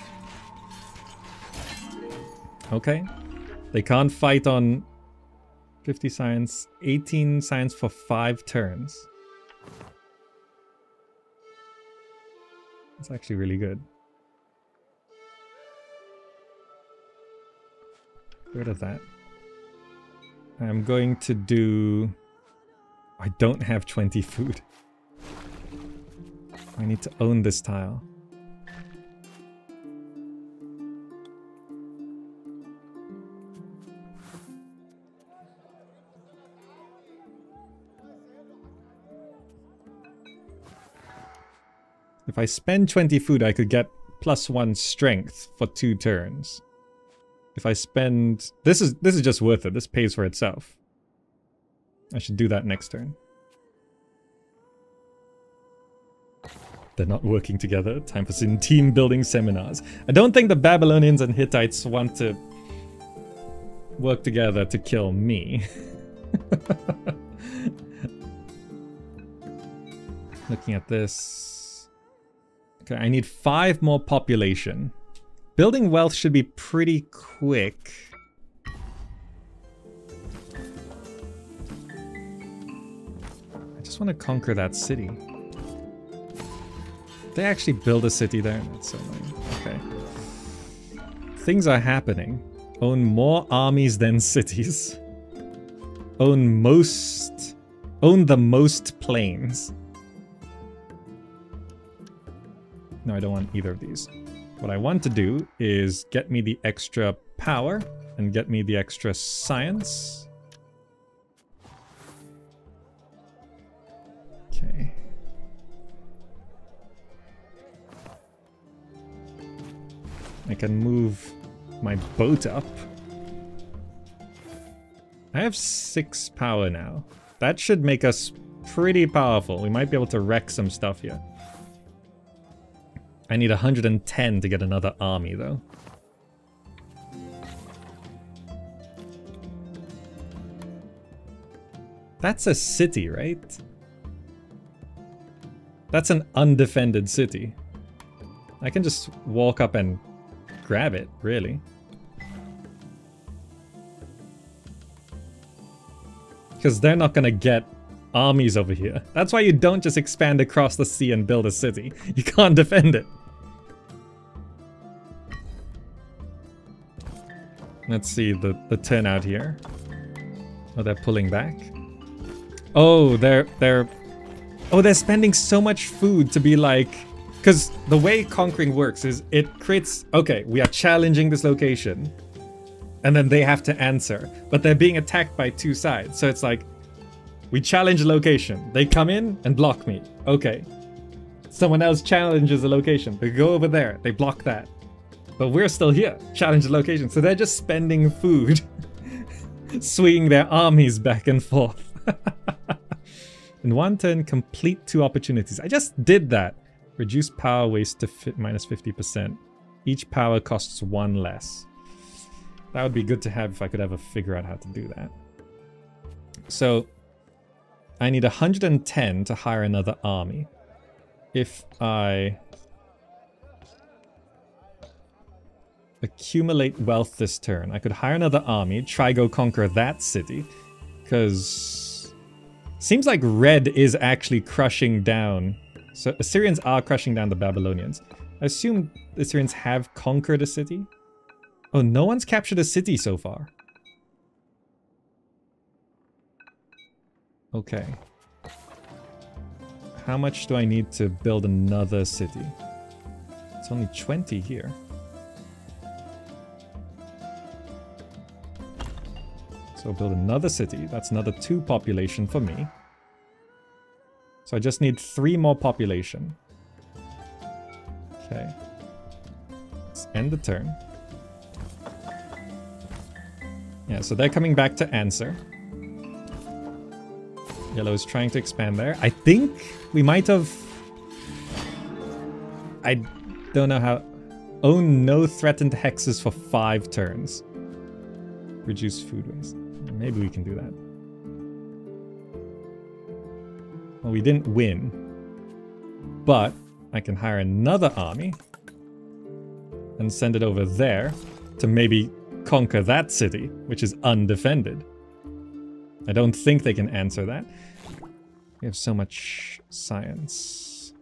Okay. They can't fight on 50 science, 18 science for 5 turns. It's actually really good. Get rid of that. I'm going to do... I don't have 20 food. I need to own this tile. If I spend 20 food, I could get +1 strength for 2 turns. If I spend... This is just worth it. This pays for itself. I should do that next turn. They're not working together. Time for some team building seminars. I don't think the Babylonians and Hittites want to work together to kill me. Looking at this... Okay, I need 5 more population. Building wealth should be pretty quick. I just want to conquer that city. They actually build a city there? That's so annoying. Okay. Things are happening. Own more armies than cities. Own the most planes. No, I don't want either of these. What I want to do is get me the extra power and get me the extra science. Okay. I can move my boat up. I have 6 power now. That should make us pretty powerful. We might be able to wreck some stuff here. I need 110 to get another army, though. That's a city, right? That's an undefended city. I can just walk up and grab it, really. Because they're not gonna get armies over here. That's why you don't just expand across the sea and build a city. You can't defend it. Let's see the turnout here. Oh, they're pulling back. Oh, they're spending so much food to be like... Because the way conquering works is it creates... Okay, we are challenging this location. And then they have to answer. But they're being attacked by 2 sides. So it's like, we challenge a location. They come in and block me. Okay. Someone else challenges a location. They go over there. They block that. But we're still here. Challenge the location. So they're just spending food. Swinging their armies back and forth. In one turn, complete 2 opportunities. I just did that. Reduce power waste to minus 50%. Each power costs 1 less. That would be good to have if I could ever figure out how to do that. So, I need 110 to hire another army. If I accumulate wealth this turn, I could hire another army, try go conquer that city, because seems like red is actually crushing down. So Assyrians are crushing down the Babylonians. I assume the Assyrians have conquered a city. Oh, no one's captured a city so far. Okay. How much do I need to build another city? It's only 20 here. So I'll build another city. That's another 2 population for me. So I just need 3 more population. Okay. Let's end the turn. Yeah, so they're coming back to answer. Yellow is trying to expand there. I think we might have... I don't know how... Own no threatened hexes for 5 turns. Reduce food waste. Maybe we can do that. Well, we didn't win. But I can hire another army. And send it over there to maybe conquer that city, which is undefended. I don't think they can answer that. We have so much science.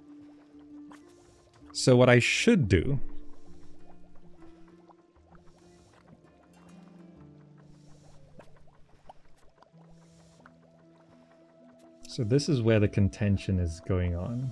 So what I should do... So this is where the contention is going on.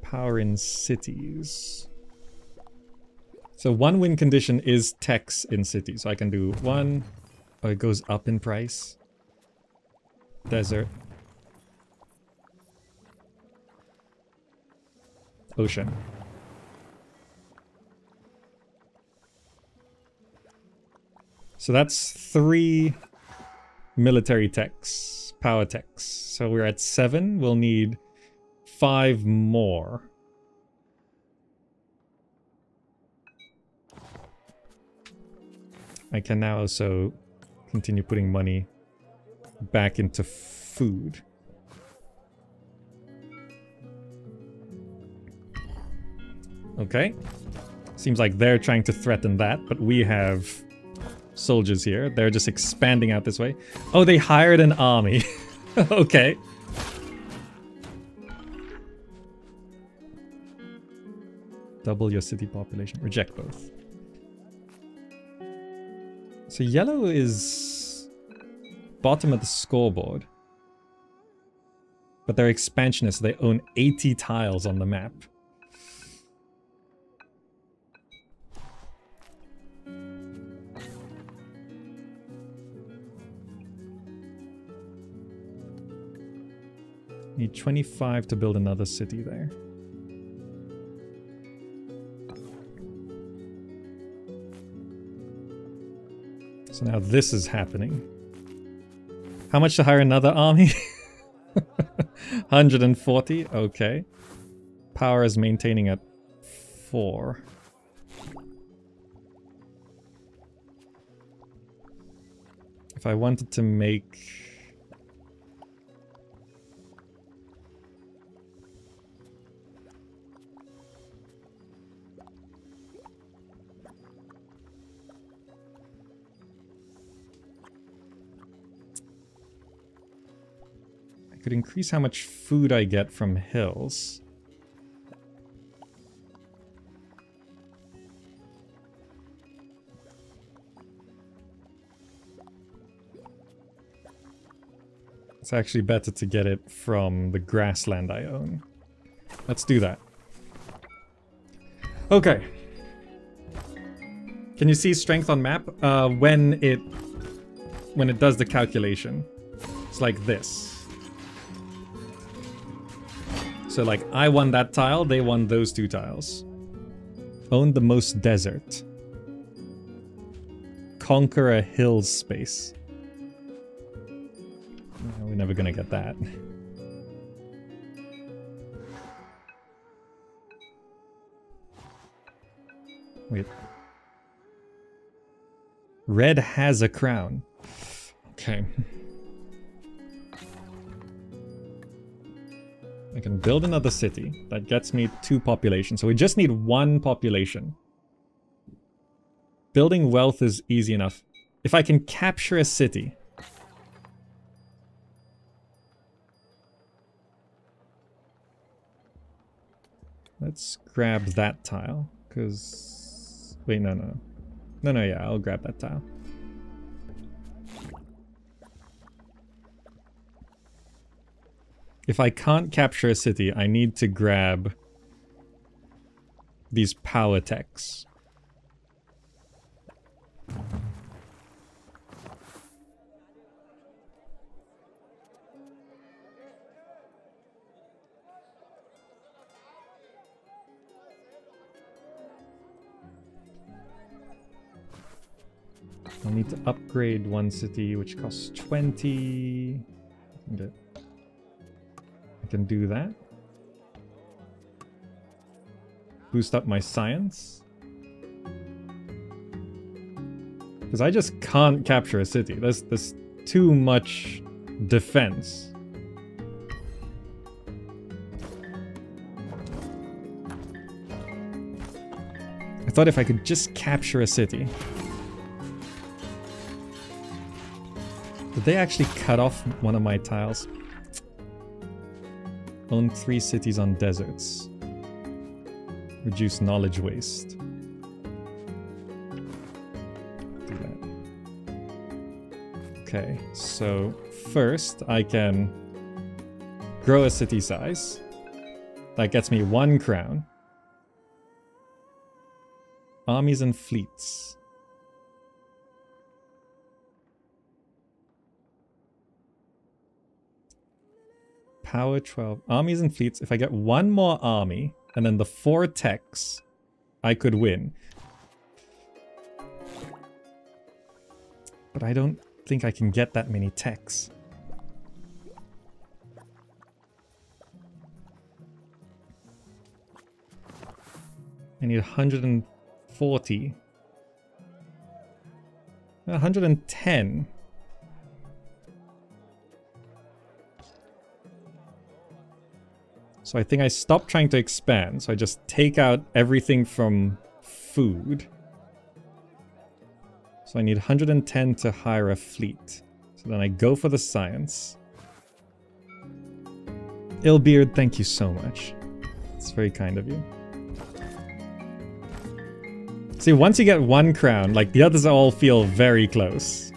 Power in cities. So 1 win condition is techs in cities. So I can do 1. Oh, it goes up in price. Desert. Ocean. So that's 3 military techs. Power techs. So we're at 7. We'll need 5 more. I can now also continue putting money back into food. Okay. Seems like they're trying to threaten that, but we have soldiers here. They're just expanding out this way. Oh, they hired an army. Okay. Double your city population. Reject both. So yellow is bottom of the scoreboard. But they're expansionists. They own 80 tiles on the map. Need 25 to build another city there. So now this is happening. How much to hire another army? 140, okay. Power is maintaining at 4. If I wanted to make... could increase how much food I get from hills. It's actually better to get it from the grassland I own. Let's do that. Okay. Can you see strength on map? When it does the calculation. It's like this. So like, I won that tile, they won those 2 tiles. Own the most desert. Conquer a hill space. No, we're never gonna get that. Wait. Red has a crown. Okay. I can build another city. That gets me 2 population. So we just need 1 population. Building wealth is easy enough. If I can capture a city. Let's grab that tile. Because... wait, no, yeah, I'll grab that tile. If I can't capture a city, I need to grab these power techs. I'll need to upgrade 1 city, which costs 20. I can do that. Boost up my science. Because I just can't capture a city. There's too much defense. I thought if I could just capture a city. Did they actually cut off one of my tiles? Own 3 cities on deserts. Reduce knowledge waste. Do that. Okay, so first I can grow a city size. That gets me 1 crown. Armies and fleets. Power 12. Armies and fleets. If I get 1 more army, and then the 4 techs, I could win. But I don't think I can get that many techs. I need 140. 110. So I think I stop trying to expand, so I just take out everything from food. So I need 110 to hire a fleet. So then I go for the science. Ilbeard, thank you so much. It's very kind of you. See, once you get one crown, like the others all feel very close.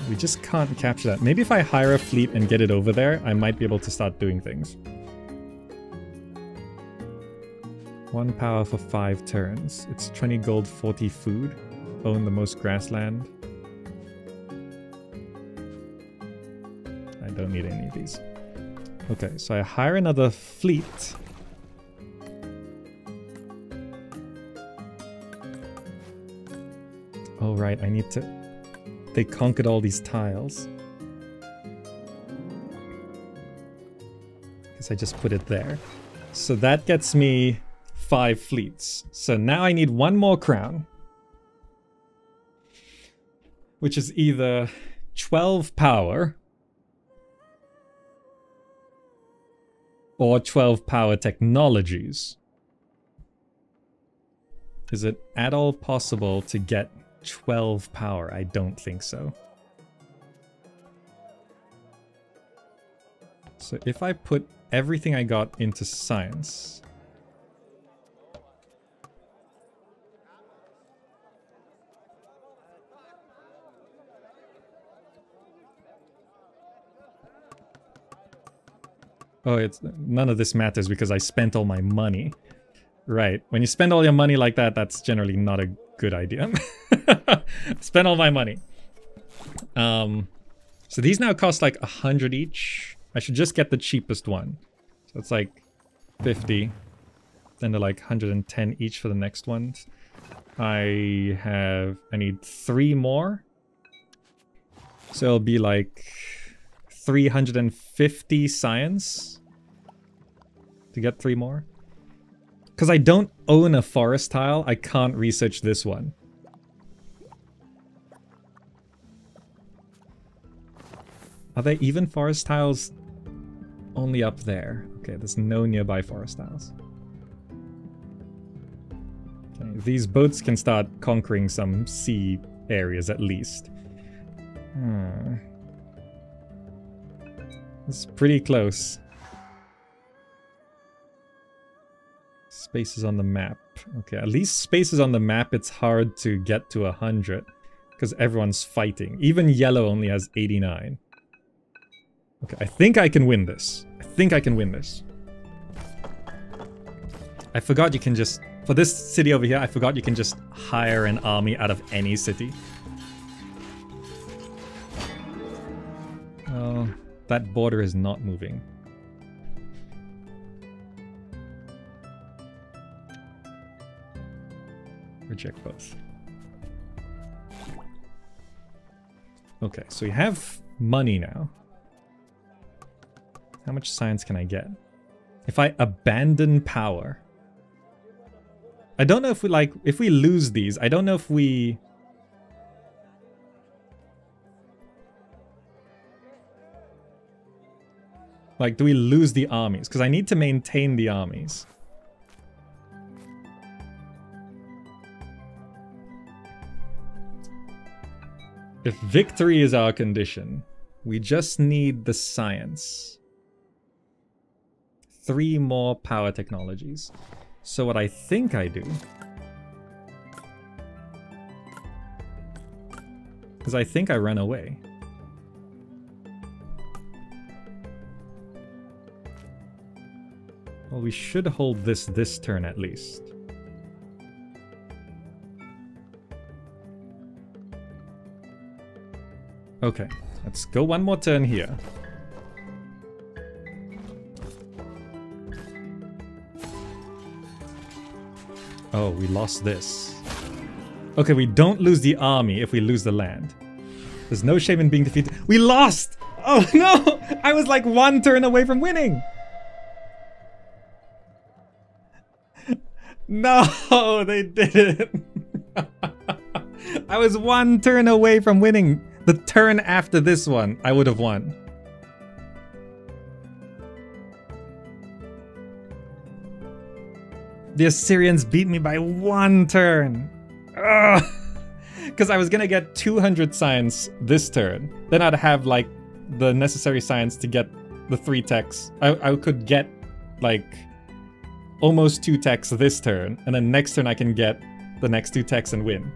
We just can't capture that. Maybe if I hire a fleet and get it over there, I might be able to start doing things. 1 power for 5 turns. It's 20 gold, 40 food. Own the most grassland. I don't need any of these. Okay, so I hire another fleet. Oh right, I need to... They conquered all these tiles. Guess I just put it there. So that gets me 5 fleets. So now I need 1 more crown. Which is either 12 power or 12 power technologies. Is it at all possible to get 12 power? I don't think so. So if I put everything I got into science... Oh, it's none of this matters because I spent all my money. Right. When you spend all your money like that, that's generally not a good idea. Spend all my money. So these now cost like 100 each. I should just get the cheapest one. So it's like 50. Then they're like 110 each for the next ones. I need 3 more. So it'll be like 350 science to get 3 more. Because I don't own a forest tile, I can't research this one. Are there even forest tiles? Only up there. Okay, there's no nearby forest tiles. Okay, these boats can start conquering some sea areas at least. It's pretty close. Spaces on the map. Okay, at least spaces on the map, it's hard to get to 100. Because everyone's fighting. Even yellow only has 89. Okay, I think I can win this. I think I can win this. I forgot you can just... For this city over here, I forgot you can just hire an army out of any city. Oh, that border is not moving. Reject both. Okay, so we have money now. How much science can I get? If I abandon power. I don't know if we if we lose these, I don't know if we... do we lose the armies? Because I need to maintain the armies. If victory is our condition, we just need the science. 3 more power technologies. So what I think I do... Because I think I ran away. Well, we should hold this turn at least. Okay, let's go 1 more turn here. Oh, we lost this. Okay, we don't lose the army if we lose the land. There's no shame in being defeated. We lost! Oh no! I was like 1 turn away from winning! No, they didn't. I was 1 turn away from winning. The turn after this one, I would have won. The Assyrians beat me by 1 turn. Ugh. because I was gonna get 200 science this turn. Then I'd have like the necessary science to get the 3 techs. I could get like almost 2 techs this turn, and then next turn I can get the next 2 techs and win.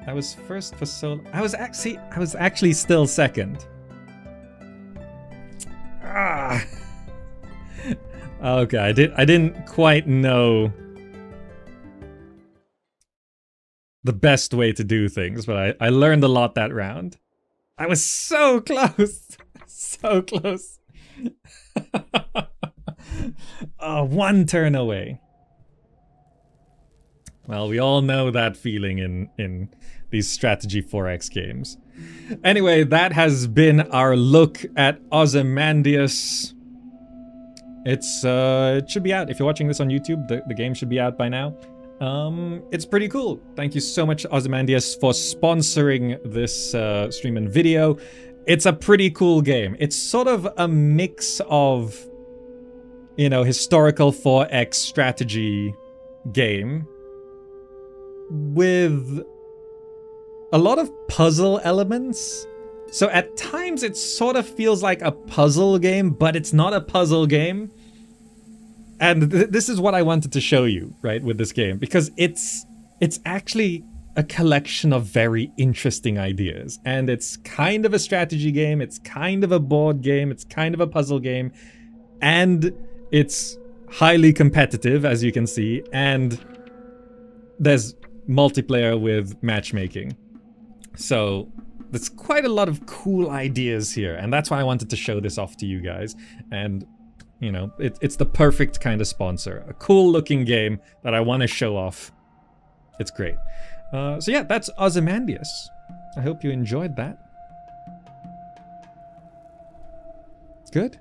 I was first for so I was actually still second. Okay, I didn't quite know the best way to do things, but I learned a lot that round. I was so close. So close. Oh, 1 turn away. Well, we all know that feeling in these strategy 4X games. Anyway, that has been our look at Ozymandias. It should be out. If you're watching this on YouTube, the game should be out by now. It's pretty cool. Thank you so much, Ozymandias, for sponsoring this stream and video. It's a pretty cool game. It's sort of a mix of, you know, historical 4X strategy game with a lot of puzzle elements. So at times it sort of feels like a puzzle game, but it's not a puzzle game. And this is what I wanted to show you, right, with this game, because it's actually a collection of very interesting ideas. And it's kind of a strategy game, it's kind of a board game, it's kind of a puzzle game, and it's highly competitive, as you can see, and there's multiplayer with matchmaking. So there's quite a lot of cool ideas here, and that's why I wanted to show this off to you guys. And you know, it's the perfect kind of sponsor. A cool looking game that I want to show off. It's great. So yeah, that's Ozymandias. I hope you enjoyed that. Good?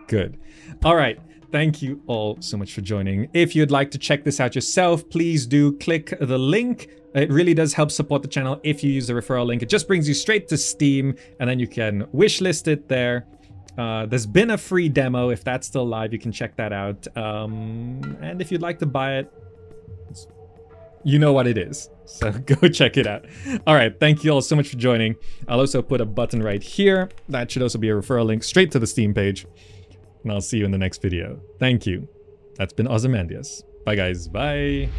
Good. All right. Thank you all so much for joining. If you'd like to check this out yourself, please do click the link. It really does help support the channel if you use the referral link. It just brings you straight to Steam, and then you can wishlist it there. There's been a free demo. If that's still live, you can check that out. And if you'd like to buy it, you know what it is. So go check it out. All right, thank you all so much for joining. I'll also put a button right here. That should also be a referral link straight to the Steam page. And I'll see you in the next video. Thank you. That's been Ozymandias. Bye guys. Bye.